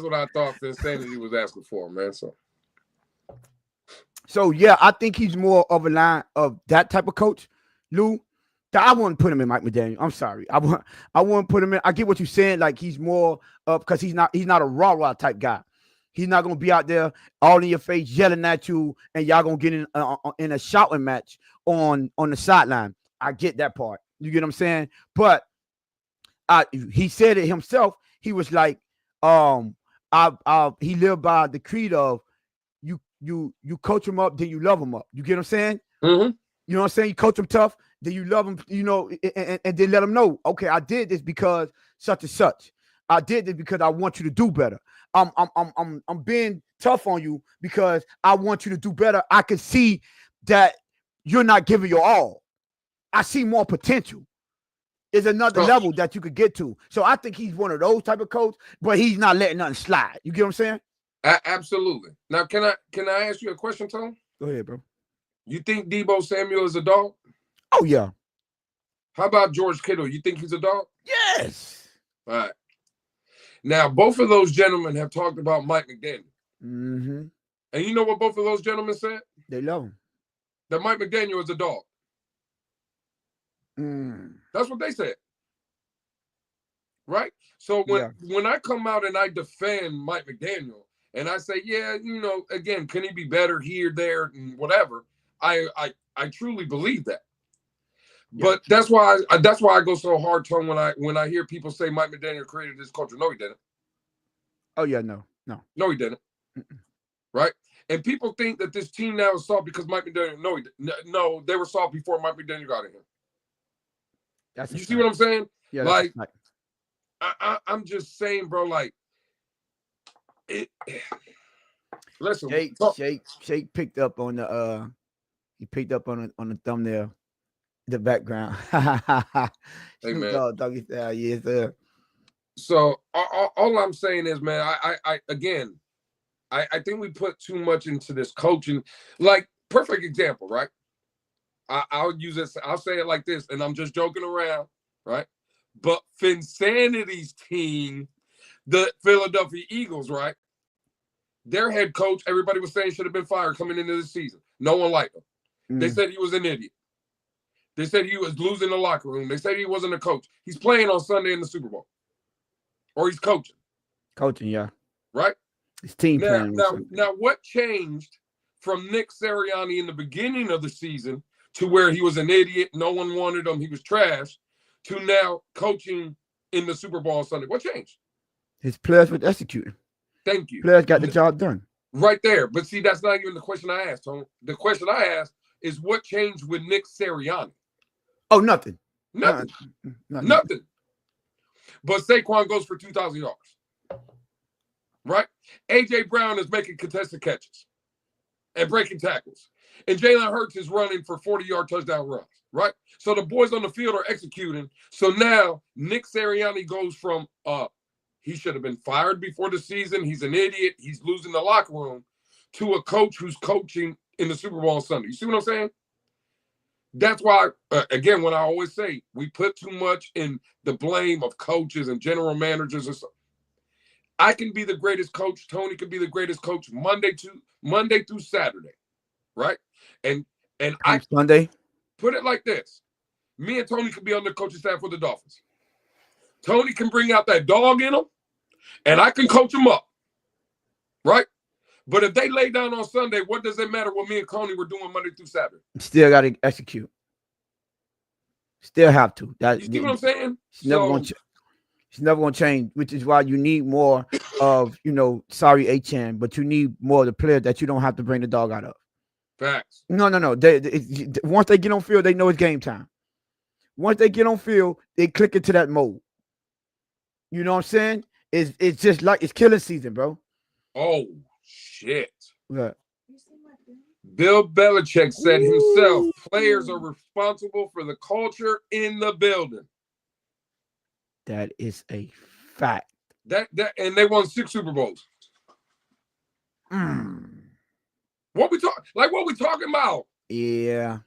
what I thought Finsanity was asking for, man.
So yeah, I think he's more of a line of that type of coach, Lou. I wouldn't put him in Mike McDaniel. I'm sorry. I wouldn't put him in. I get what you're saying. Like he's more because he's not a rah-rah type guy. He's not gonna be out there all in your face yelling at you, and y'all gonna get in a shouting match on the sideline. I get that part. You get what I'm saying? But he said it himself. He was like, he lived by the creed of you coach him up, then you love him up. You get what I'm saying?
Mm-hmm.
You know what I'm saying? You coach him tough, then you love him, you know, and then let him know, okay, I did this because such and such. I did this because I want you to do better. I'm being tough on you because I want you to do better. I can see that you're not giving your all. I see more potential. There's another level that you could get to. So I think he's one of those type of coach, but he's not letting nothing slide. You get what I'm saying?
Absolutely. Now, can I ask you a question, Tom?
Go ahead, bro.
You think Deebo Samuel is a dog?
Oh yeah.
How about George Kittle? You think he's a dog?
Yes.
All right. Now, both of those gentlemen have talked about Mike McDaniel.
Mm-hmm.
And you know what both of those gentlemen said?
They love him.
That Mike McDaniel is a dog.
Mm.
That's what they said. Right? So when I come out and I defend Mike McDaniel and I say, yeah, you know, again, can he be better here, there, and whatever? I truly believe that. Yeah. But that's why I go so hard, Tom, when I hear people say Mike McDaniel created this culture. No, he didn't.
Oh yeah, no,
he didn't. Mm-mm. Right? And people think that this team now is soft because Mike McDaniel. No, they were soft before Mike McDaniel got in here. You see what I'm saying?
Yeah.
Like, I'm just saying, bro. Like, listen.
Shake picked up on the he picked up on the thumbnail, the background.
Hey man,
doggy style, yes sir.
So all I'm saying is, man, I think we put too much into this coaching. Like, perfect example, right? I'll use this. I'll say it like this, and I'm just joking around, right? But Finsanity's team, the Philadelphia Eagles, right? Their head coach, everybody was saying should have been fired coming into this season. No one liked him. They said he was an idiot. They said he was losing the locker room. They said he wasn't a coach. He's playing on Sunday in the Super Bowl. Or he's coaching.
Coaching, yeah.
Right?
His team playing.
Now, what changed from Nick Sirianni in the beginning of the season to where he was an idiot, no one wanted him, he was trash, to now coaching in the Super Bowl on Sunday? What changed?
His players were executing.
Thank you.
Players got the job done.
Right there. But see, that's not even the question I asked, Tony. The question I asked is what changed with Nick Sirianni?
Oh, nothing.
Nothing. But Saquon goes for 2,000 yards. Right? A.J. Brown is making contested catches and breaking tackles. And Jalen Hurts is running for 40-yard touchdown runs. Right? So the boys on the field are executing. So now Nick Sirianni goes from he should have been fired before the season. He's an idiot. He's losing the locker room, to a coach who's coaching in the Super Bowl on Sunday. You see what I'm saying? That's why, again, when I always say we put too much in the blame of coaches and general managers or something. I can be the greatest coach. Tony can be the greatest coach Monday through Saturday, right? And I
Come Sunday.
put it like this: me and Tony can be on the coaching staff for the Dolphins. Tony can bring out that dog in them, and I can coach them up, right? But if they lay down on Sunday, what does it matter what me and Tony were doing Monday through Saturday?
Still got to execute. Still have to.
You see what I'm saying?
It's never gonna change, which is why you need more of, sorry, Achane, but you need more of the player that you don't have to bring the dog out of.
Facts.
No. Once they get on field, they know it's game time. Once they get on field, they click into that mode. You know what I'm saying? It's just like it's killing season, bro.
Oh shit.
Yeah.
Bill Belichick said himself, players are responsible for the culture in the building.
That is a fact.
That and they won 6 Super Bowls. What we talking about?
Yeah.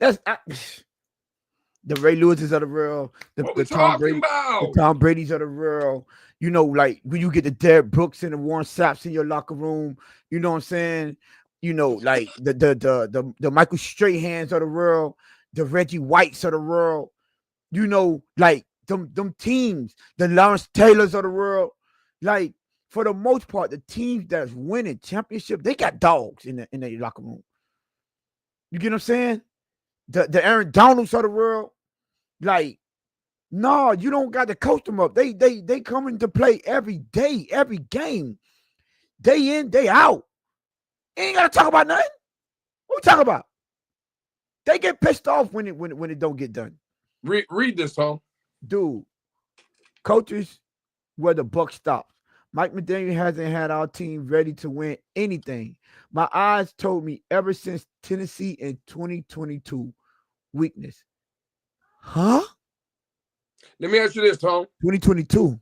That's the Ray Lewises of the world. The Tom Brady, the Tom Brady's of the world. Like when you get the Derek Brooks and the Warren Sapps in your locker room, you know what I'm saying? Like the Michael Strahans of the world, the Reggie Whites of the world, like them teams, the Lawrence Taylors of the world. Like, for the most part, the teams that's winning championship, they got dogs in their locker room. You get what I'm saying? The Aaron Donalds of the world. Like, no, you don't got to coach them up. They come into play every day, every game, day in, day out. Ain't got to talk about nothing. What we talking about? They get pissed off when it don't get done.
Read this, huh?
Dude, coaches where the buck stops. Mike McDaniel hasn't had our team ready to win anything. My eyes told me ever since Tennessee in 2022, weakness. Huh?
Let me ask you this, Tom.
2022.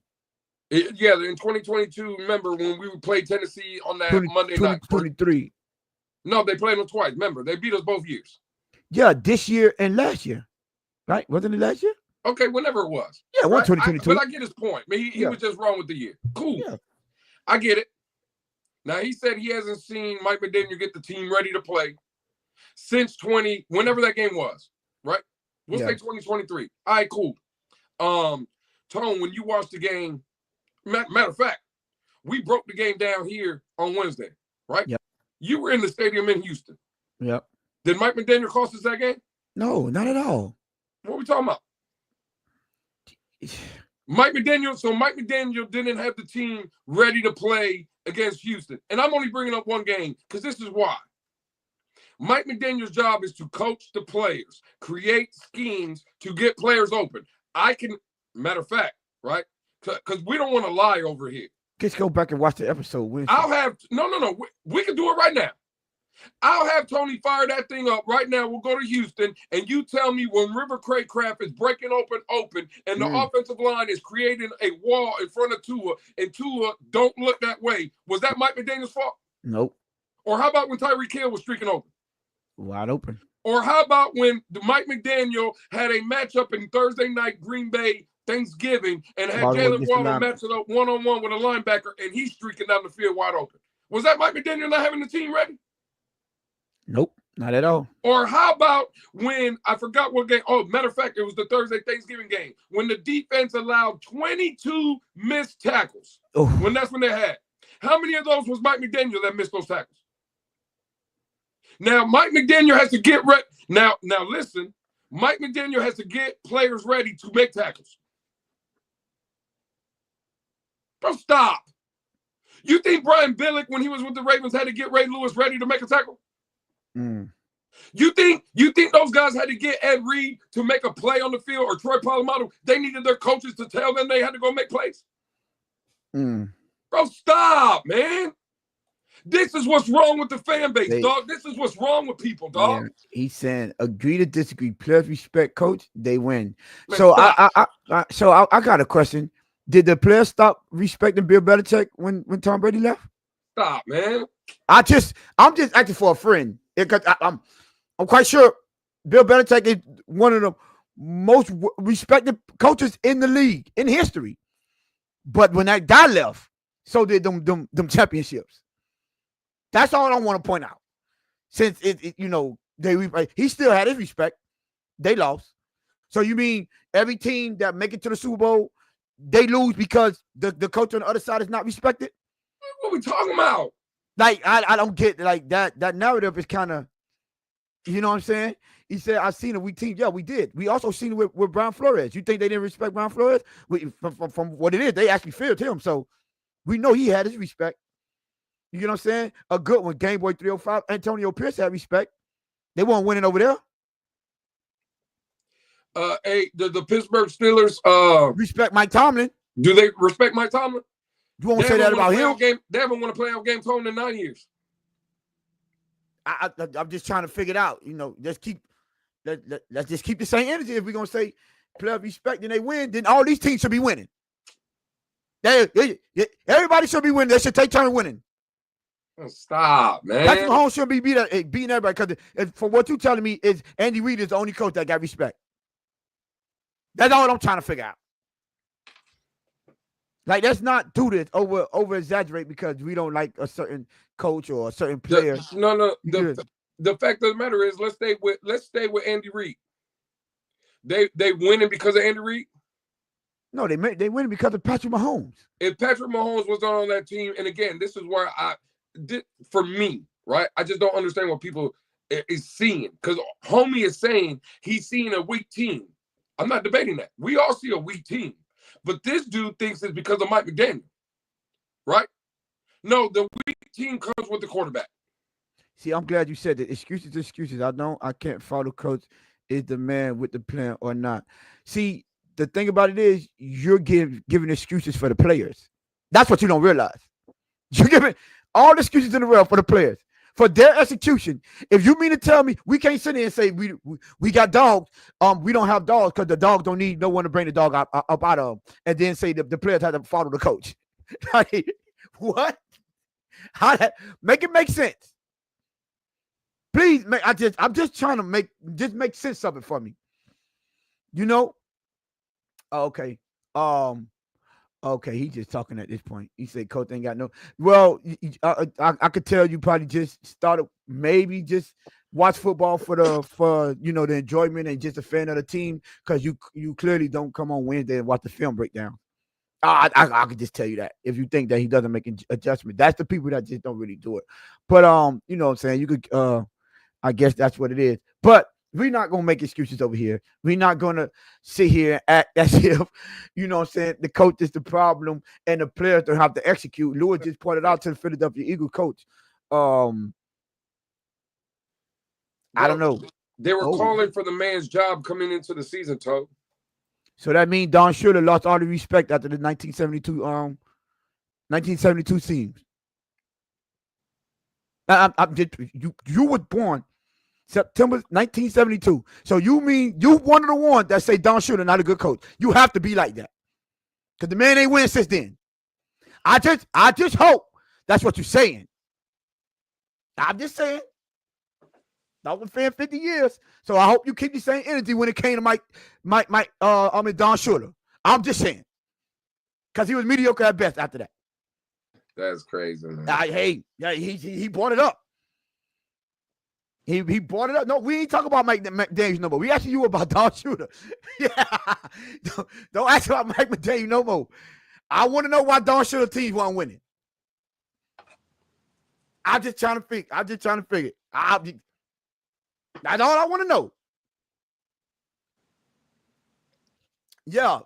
Yeah, in 2022, remember when we played Tennessee on that Monday night?
2023.
No, they played them twice. Remember, they beat us both years.
Yeah, this year and last year. Right? Wasn't it last year?
Okay, whenever it was.
Yeah,
right?
2022.
But I get his point. He was just wrong with the year. Cool. Yeah. I get it. Now, he said he hasn't seen Mike McDaniel get the team ready to play since whenever that game was, right? We'll say 2023. All right, cool. Tone, when you watched the game, matter of fact, we broke the game down here on Wednesday, right? Yep. You were in the stadium in Houston.
Yep.
Did Mike McDaniel cost us that game?
No, not at all.
What are we talking about? Mike McDaniel didn't have the team ready to play against Houston. And I'm only bringing up one game because this is why. Mike McDaniel's job is to coach the players, create schemes to get players open. Matter of fact, right? Because we don't want to lie over here.
Just go back and watch the episode.
No. We can do it right now. I'll have Tony fire that thing up right now. We'll go to Houston, and you tell me when River Craycraft is breaking open, and the offensive line is creating a wall in front of Tua, and Tua don't look that way. Was that Mike McDaniel's fault?
Nope.
Or how about when Tyreek Hill was streaking open?
Wide open.
Or how about when Mike McDaniel had a matchup in Thursday night Green Bay Thanksgiving and had Jalen Waddle match it up one-on-one with a linebacker, and he's streaking down the field wide open? Was that Mike McDaniel not having the team ready?
Nope, not at all.
Or how about when, I forgot what game, matter of fact, it was the Thursday Thanksgiving game, when the defense allowed 22 missed tackles, when they had. How many of those was Mike McDaniel that missed those tackles? Now, Mike McDaniel has to get ready. Now listen, Mike McDaniel has to get players ready to make tackles. Bro, stop. You think Brian Billick, when he was with the Ravens, had to get Ray Lewis ready to make a tackle? You think those guys had to get Ed Reed to make a play on the field, or Troy Polamalu? They needed their coaches to tell them they had to go make plays? Bro, stop, man. This is what's wrong with the fan base, dog. This is what's wrong with people, dog.
Yeah, he's saying agree to disagree. Players respect coach, they win. Man, so I got a question. Did the players stop respecting Bill Belichick when Tom Brady left?
Stop, man.
I'm just acting for a friend. Because I'm quite sure Bill Belichick is one of the most respected coaches in the league in history. But when that guy left, so did them championships. That's all I want to point out. Since he still had his respect, they lost. So you mean every team that make it to the Super Bowl, they lose because the coach on the other side is not respected?
What are we talking about?
Like I don't get like that. That narrative is kind of, you know what I'm saying? He said, "I've seen a weak team." Yeah, we did. We also seen it with Brian Flores. You think they didn't respect Brian Flores? From what it is, they actually feared him. So we know he had his respect. You know what I'm saying? A good one, Game Boy 305. Antonio Pierce had respect. They weren't winning over there.
Hey, the Pittsburgh Steelers
respect Mike Tomlin.
Do they respect Mike Tomlin?
You won't say that about him?
They haven't won a playoff game for him in 9 years.
I'm just trying to figure it out. Let's just keep the same energy. If we're gonna say playoff respect and they win, then all these teams should be winning. Everybody should be winning. They should take turn winning.
Stop, man.
Patrick Mahomes should be beating everybody because for what you're telling me is Andy Reid is the only coach that got respect. That's all I'm trying to figure out. Like, let's not do this over exaggerate because we don't like a certain coach or a certain player.
The fact of the matter is, let's stay with Andy Reid. They winning because of Andy Reid?
No, they winning because of Patrick Mahomes.
If Patrick Mahomes was on that team, and again, this is where for me, right? I just don't understand what people is seeing because homie is saying he's seeing a weak team. I'm not debating that. We all see a weak team. But this dude thinks it's because of Mike McDaniel, right? No, the weak team comes with the quarterback.
See, I'm glad you said that. Excuses. I can't follow coach. Is the man with the plan or not? See, the thing about it is you're giving excuses for the players. That's what you don't realize. You're giving all the excuses in the world for the players. For their execution. If you mean to tell me we can't sit there and say we got dogs, we don't have dogs because the dogs don't need no one to bring the dog up out of them, and then say the players have to follow the coach. Like, what? How that make it make sense? Please, I'm just trying to make sense of it for me. Okay. Okay, he's just talking at this point. He said coach ain't got no. Well, I could tell you probably just started maybe just watch football for the enjoyment and just a fan of the team because you clearly don't come on Wednesday and watch the film breakdown. I could just tell you that if you think that he doesn't make an adjustment, that's the people that just don't really do it. But you know what I'm saying, you could I guess that's what it is. But we're not going to make excuses over here. We're not going to sit here and act as if, you know what I'm saying, the coach is the problem and the players don't have to execute. Lewis just pointed out to the Philadelphia Eagles coach. I don't know.
They were calling for the man's job coming into the season, Toad.
So that means Don Shula lost all the respect after the 1972 season. You were born September 1972. So you mean you one of the ones that say Don Shula not a good coach? You have to be like that because the man ain't win since then. I just hope that's what you're saying. I'm just saying. I was a fan 50 years, so I hope you keep the same energy when it came to Don Shula. I'm just saying because he was mediocre at best after that.
That's crazy, man.
He brought it up. He brought it up. No, we ain't talking about Mike McDaniel no more. We asking you about Don Shula. Yeah. Don't ask about Mike McDaniel no more. I want to know why Don Shula teams weren't winning. I'm just trying to figure. That's all I want to know. Yeah.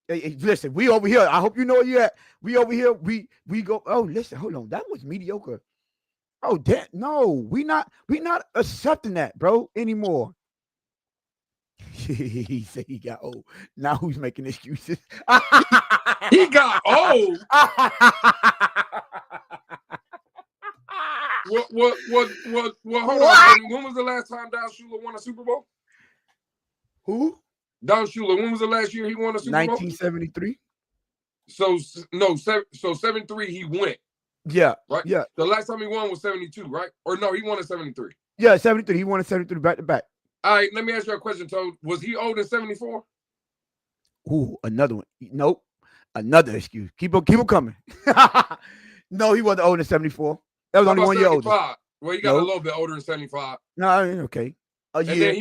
Hey, listen, we over here. I hope you know where you at. We over here. We go. Oh, listen, hold on. That was mediocre. Oh, damn. No, we not accepting that, bro, anymore. He said he got old. Now who's making excuses?
He got old. What? Hold on. When was the last time Don Shula won a Super Bowl?
Who?
Don Shula. When was the last year he won a Super Bowl?
1973.
So 73 he went.
Yeah.
Right?
Yeah.
The last time he won was 72, right? Or no, he won in 73.
Yeah, 73. He won a 73 back to back.
All right, let me ask you a question, Toad. Was he older than 74?
Ooh, another one. Nope. Another excuse. Keep on coming. No, he wasn't older than 74. That was
How
only
about
1 year older.
75? Well, he got a
Nope.
little bit older than 75.
No, okay. A
And
year.
then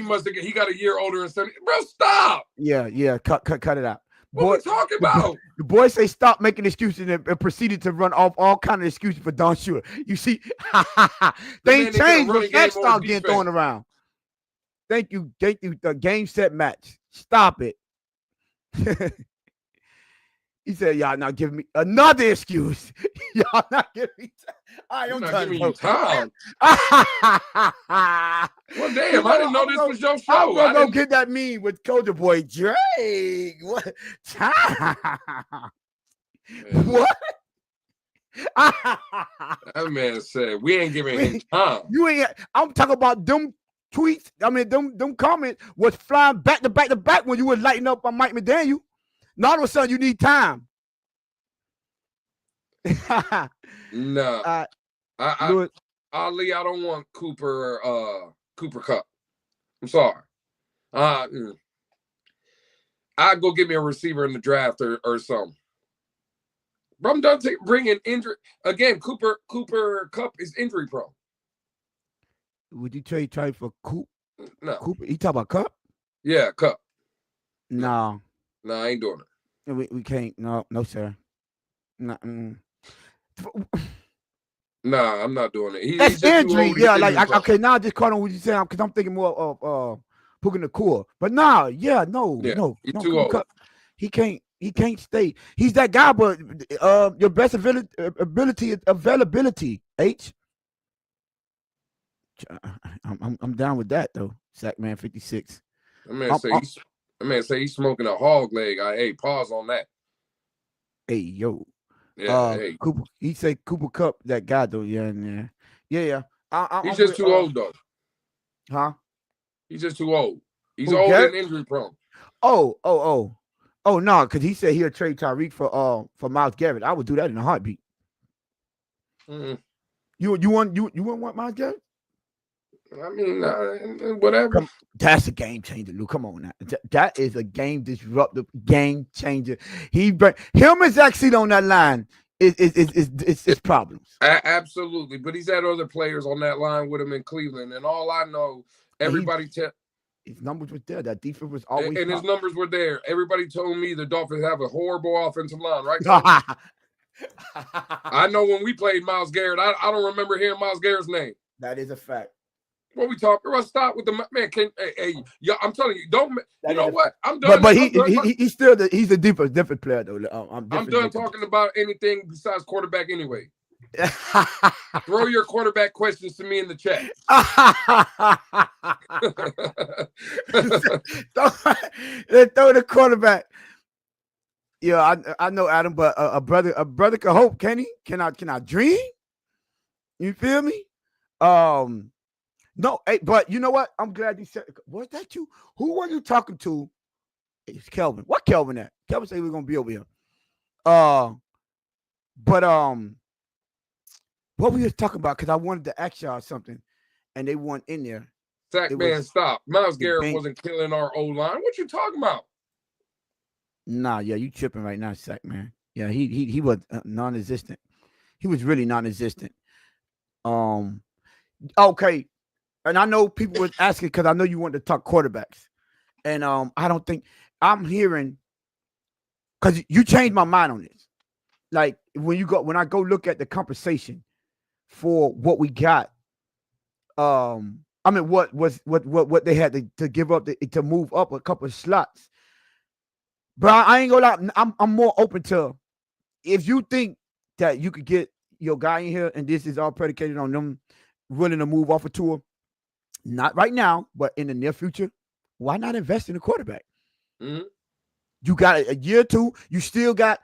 he got a year older than 70. Bro, stop.
Yeah. Cut it out.
What
Boy,
we talking about?
the boys say stop making excuses and proceeded to run off all kind of excuses for Don Shula. You see, they ain't changed when facts start getting thrown around. Thank you. The game set match. Stop it. He said, "Y'all not giving me another excuse. Y'all not giving me time.
I'm not giving you time. Well, damn, I didn't know this was your show.
I'm gonna go get that meme with Culture Boy Drake. What time? What?
That man said we ain't giving him time.
You ain't. I'm talking about them tweets. I mean, them comments was flying back to back to back when you were lighting up on Mike McDaniel. Now all of a sudden you need time.
No, Ali, I don't want Cooper Cup. I'm sorry. I'd go get me a receiver in the draft or something. But I'm done bringing injury again. Cooper Cup is injury prone.
Would you trade for Coop?
No.
Cooper? You talk about Cup?
Yeah, Cup.
No,
I ain't doing
it. We can't. No, sir. No.
Nah, I'm not doing it.
That's injury. Yeah, like okay. Now I just caught on what you saying because I'm thinking more of Puka Nacua. But no. He's too old. Cup, he can't stay. He's that guy, but your best availability. H. I'm down with that though. Sackman 56.
That man say he's smoking a hog leg. Hey, pause on that.
Hey, yo.
Yeah,
Cooper. He said Cooper Cup, that guy though. Yeah.
He's just too old though.
Huh?
He's just too old. He's old and injury prone.
Oh no, because he said he'll trade Tyreek for Myles Garrett. I would do that in a heartbeat.
Mm-hmm.
You wouldn't want Myles Garrett?
I mean, whatever.
That's a game changer, Lou. Come on now. That is a game disruptive game changer. Him and Zach Seed on that line is problems.
Absolutely. But he's had other players on that line with him in Cleveland. And all I know, everybody
his numbers were there. That defense was always
and his numbers were there. Everybody told me the Dolphins have a horrible offensive line, right? I know when we played Myles Garrett, I don't remember hearing Myles Garrett's name.
That is a fact.
What we talking about? Stop with the man. I'm telling you, don't. You know what? I'm done.
But he's still he's a different player though.
I'm done talking about anything besides quarterback anyway. Throw your quarterback questions to me in the chat.
Throw the quarterback. Yeah, I know Adam, but a brother can hope. Can he? Can I dream? You feel me? No, but you know what? I'm glad you said. Was that you? Who were you talking to? It's Kelvin. What Kelvin at? Kelvin said we were gonna be over here. But what we was talking about? Because I wanted to ask y'all something, and they weren't in there.
Sackman, stop. Myles Garrett wasn't killing our O-line. What you talking about?
Nah, yeah, you tripping right now, Sackman. Yeah, he was non-existent. He was really non-existent. Okay. And I know people was asking because I know you want to talk quarterbacks. And I don't think I'm hearing because you changed my mind on this. Like when I go look at the compensation for what we got, I mean what they had to give up to move up a couple of slots. But I ain't gonna lie, I'm more open to if you think that you could get your guy in here and this is all predicated on them willing to move off a tour. Not right now, but in the near future, why not invest in a quarterback?
Mm-hmm.
You got a year or two. You still got,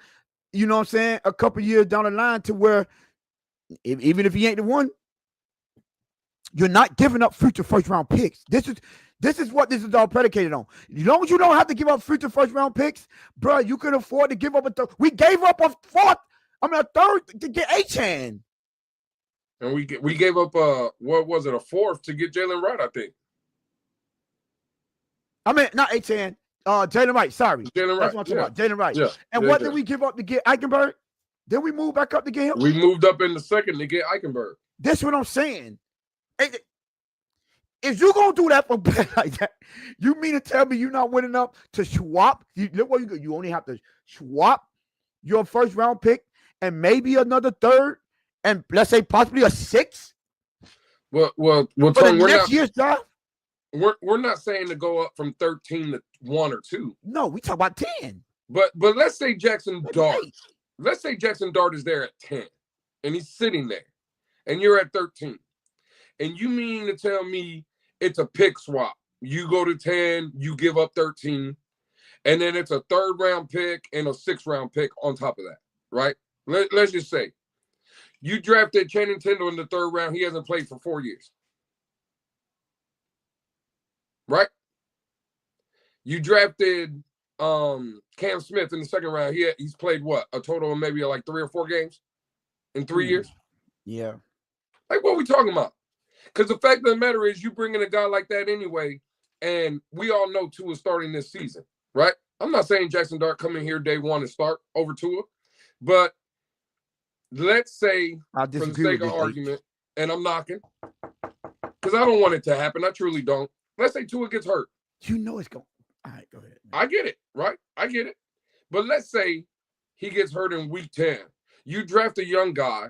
you know what I'm saying, a couple years down the line to where even if he ain't the one, you're not giving up future first-round picks. This is what this is all predicated on. As long as you don't have to give up future first-round picks, bro, you can afford to give up a third. We gave up a third to get Achane.
And we gave up what was it, a fourth to get Jalen Wright, I think.
I mean, not Achane. Jalen Wright. Sorry,
Jalen
that's
Wright.
what I'm talking about. Jalen Wright.
Yeah.
And what did we give up to get Eichenberg? Then we moved back up to get him.
We moved up in the second to get Eichenberg.
That's what I'm saying. If you gonna do that for like that, you mean to tell me you're not winning enough to swap? Look what you do. You only have to swap your first round pick and maybe another third, and let's say possibly a sixth.
Well,
for the next year's draft.
We're not saying to go up from 13 to 1 or 2.
No, we talk about 10.
But let's say Jackson Dart. Let's say Jackson Dart is there at 10, and he's sitting there, and you're at 13, and you mean to tell me it's a pick swap? You go to 10, you give up 13, and then it's a third round pick and a 6th round pick on top of that, right? Let's just say you drafted Channing Tindall in the 3rd round. He hasn't played for 4 years, right? You drafted Cam Smith in the 2nd round. He's played what, a total of maybe like 3 or 4 games in 3 years.
Yeah.
Like, what are we talking about? Because the fact of the matter is, you bring in a guy like that anyway, and we all know Tua is starting this season, right? I'm not saying Jackson Dart come in here day 1 and start over Tua, but let's say, for the sake of argument, and I'm knocking, because I don't want it to happen. I truly don't. Let's say Tua gets hurt.
You know it's going. All right, go ahead.
I get it, right? I get it. But let's say he gets hurt in week 10. You draft a young guy,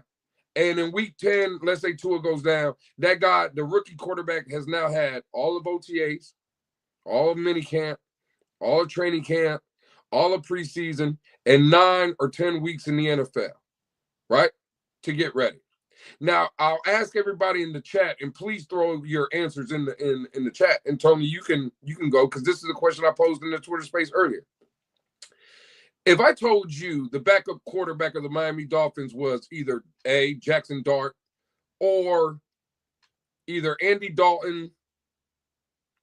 and in week 10, let's say Tua goes down. That guy, the rookie quarterback, has now had all of OTAs, all of minicamp, all of training camp, all of preseason, and 9 or 10 weeks in the NFL, right? To get ready. Now, I'll ask everybody in the chat, and please throw your answers in the chat. And Tony, you can go, because this is a question I posed in the Twitter space earlier. If I told you the backup quarterback of the Miami Dolphins was either A, Jackson Dart, or either Andy Dalton,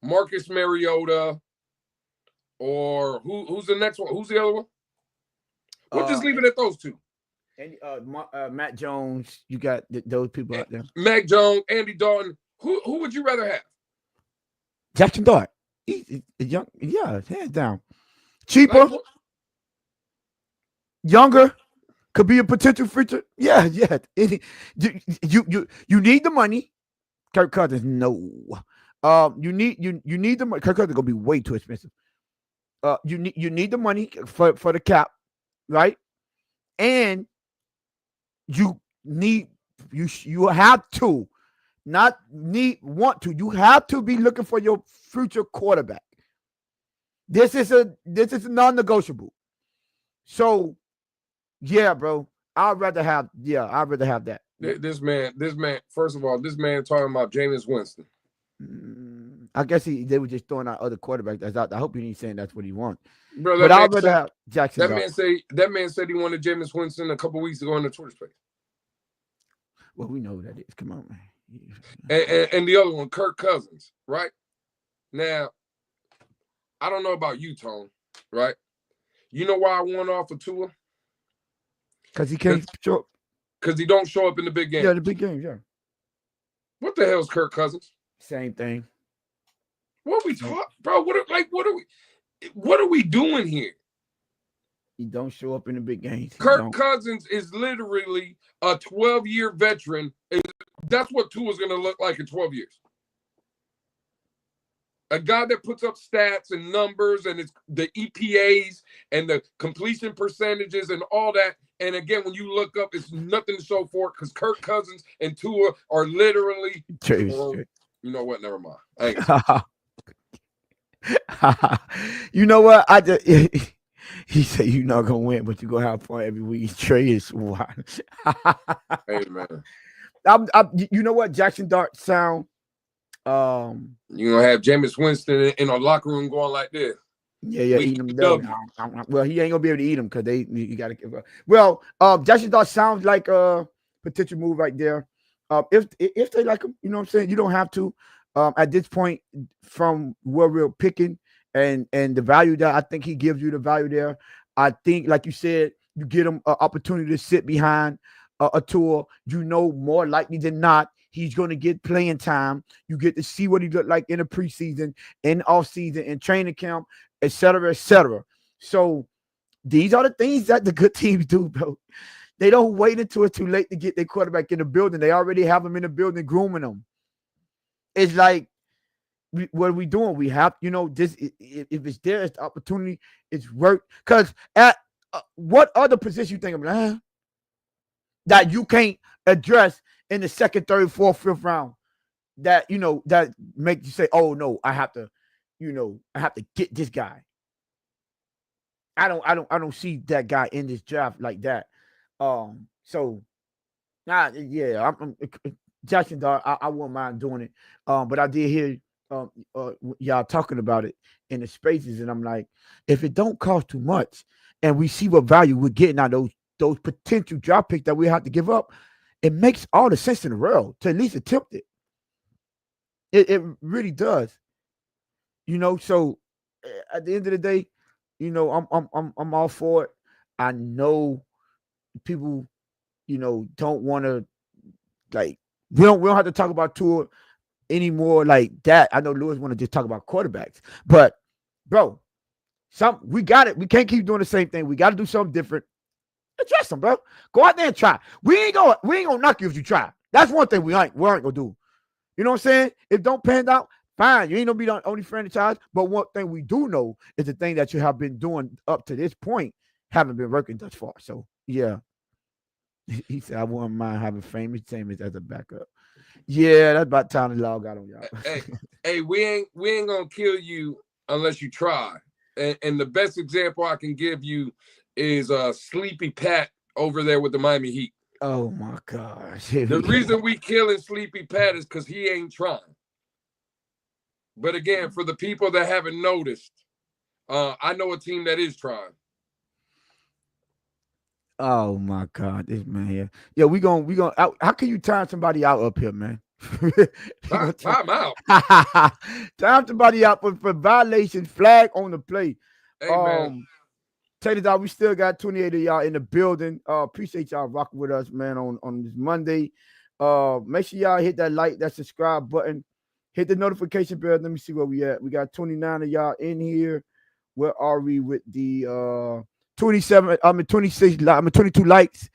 Marcus Mariota, or who's the next one? Who's the other one? We'll just leave it at those two.
And Matt Jones, you got those people out there.
Mac Jones, Andy Dalton. Who would you rather have?
Jackson Dart. He's young, yeah, hands down. Cheaper, like, younger, could be a potential future. Yeah. You need the money. Kirk Cousins, no. You need the money. Kirk Cousins is gonna be way too expensive. You need the money for the cap, right? And you have to, not want to. You have to be looking for your future quarterback. This is a non-negotiable. So, yeah, bro. I'd rather have that.
This man. First of all, this man talking about Jameis Winston.
I guess they were just throwing out other quarterbacks that's out there. I hope you're saying that's what he wants.
Bro,
but I'd rather have Jackson.
That man said he wanted Jameis Winston a couple weeks ago in the Twitter space.
Well, we know who that is. Come on, man.
And the other one, Kirk Cousins, right? Now, I don't know about you, Tone, right? You know why I want off of Tua?
Because he can't show up.
Because he don't show up in the big game.
Yeah, the big games, yeah.
What the hell is Kirk Cousins?
Same thing.
What are we talking, bro? What are we doing here?
He don't show up in the big games.
Kirk Cousins is literally a 12-year veteran. That's what Tua's going to look like in 12 years. A guy that puts up stats and numbers and it's the EPAs and the completion percentages and all that. And again, when you look up, it's nothing to show for it because Kirk Cousins and Tua are literally. You know what? Never mind.
You know what? He said you're not gonna win, but you're gonna have fun every week. Trey is wild.
Hey man.
You know what? Jackson Dart sound.
You're gonna have Jameis Winston in a locker room going like this.
Yeah, eating them. Well, he ain't gonna be able to eat them because you gotta give up. Well, Jackson Dart sounds like a potential move right there. If they like him, you know what I'm saying? You don't have to. At this point, from where we're picking and the value that I think he gives you the value there, I think, like you said, you get him an opportunity to sit behind a tour, more likely than not, he's going to get playing time. You get to see what he looked like in the preseason, in off season, in training camp, et cetera, et cetera. So these are the things that the good teams do, bro. They don't wait until it's too late to get their quarterback in the building. They already have them in the building, grooming them. It's like, what are we doing? We have, this. If it's there, it's the opportunity. It's work. Because at what other position you think of that you can't address in the second, third, fourth, fifth round? That that make you say, "Oh no, I have to, I have to get this guy." I don't see that guy in this draft like that. So yeah, I'm Jackson, dog. I wouldn't mind doing it. But I did hear y'all talking about it in the spaces, and I'm like, if it don't cost too much, and we see what value we're getting out of those potential draft picks that we have to give up, it makes all the sense in the world to at least attempt it. It really does. So at the end of the day, I'm all for it. I know people, don't want to, like, we don't have to talk about Tua anymore like that. I know Lewis want to just talk about quarterbacks, but bro, we got it. We can't keep doing the same thing. We got to do something different. Address them, bro. Go out there and try. We ain't gonna knock you if you try. That's one thing we ain't gonna do. You know what I'm saying? If don't pan out, fine. You ain't gonna be the only franchise. But one thing we do know is the thing that you have been doing up to this point haven't been working thus far. So yeah. He said, I wouldn't mind having famous James as a backup. Yeah, that's about time to log out on y'all.
Hey, we ain't gonna kill you unless you try. And the best example I can give you is Sleepy Pat over there with the Miami Heat.
Oh my gosh.
The reason we killing Sleepy Pat is because he ain't trying. But again, for the people that haven't noticed, I know a team that is trying.
Oh my God, this man here. Yeah, we gonna. How can you time somebody out up here, man?
Time out.
Time somebody out for violation, flag on the play.
Hey man.
Take it out. We still got 28 of y'all in the building. Appreciate y'all rocking with us, man, on this Monday. Make sure y'all hit that like, that subscribe button, hit the notification bell. Let me see where we at. We got 29 of y'all in here. Where are we with the 27? 26. 22 likes.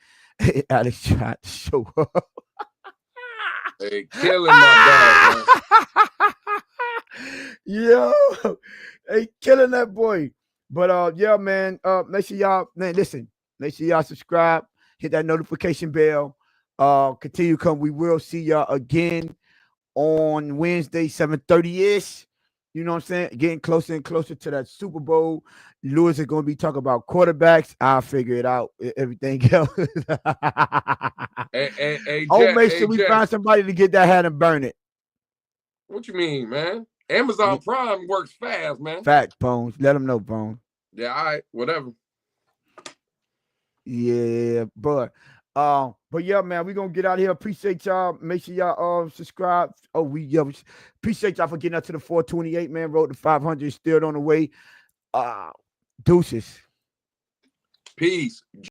Alex tried to show up.
Hey, killing my dog,
man. Yo, hey, killing that boy. But yeah, man. Make sure y'all, man, listen. Make sure y'all subscribe, hit that notification bell. Continue to come. We will see y'all again on Wednesday, 7:30-ish. You know what I'm saying? Getting closer and closer to that Super Bowl. Lewis is going to be talking about quarterbacks. I'll figure it out. Everything else. Make sure we find somebody to get that hat and burn it.
What you mean, man? Amazon Prime works fast, man.
Fact, Bones. Let them know, Bones.
Yeah, all right. Whatever.
Yeah, but yeah, man, we're gonna get out of here. Appreciate y'all. Make sure y'all subscribe. Appreciate y'all for getting up to the 428, man. Road to 500, still on the way. Deuces.
Peace.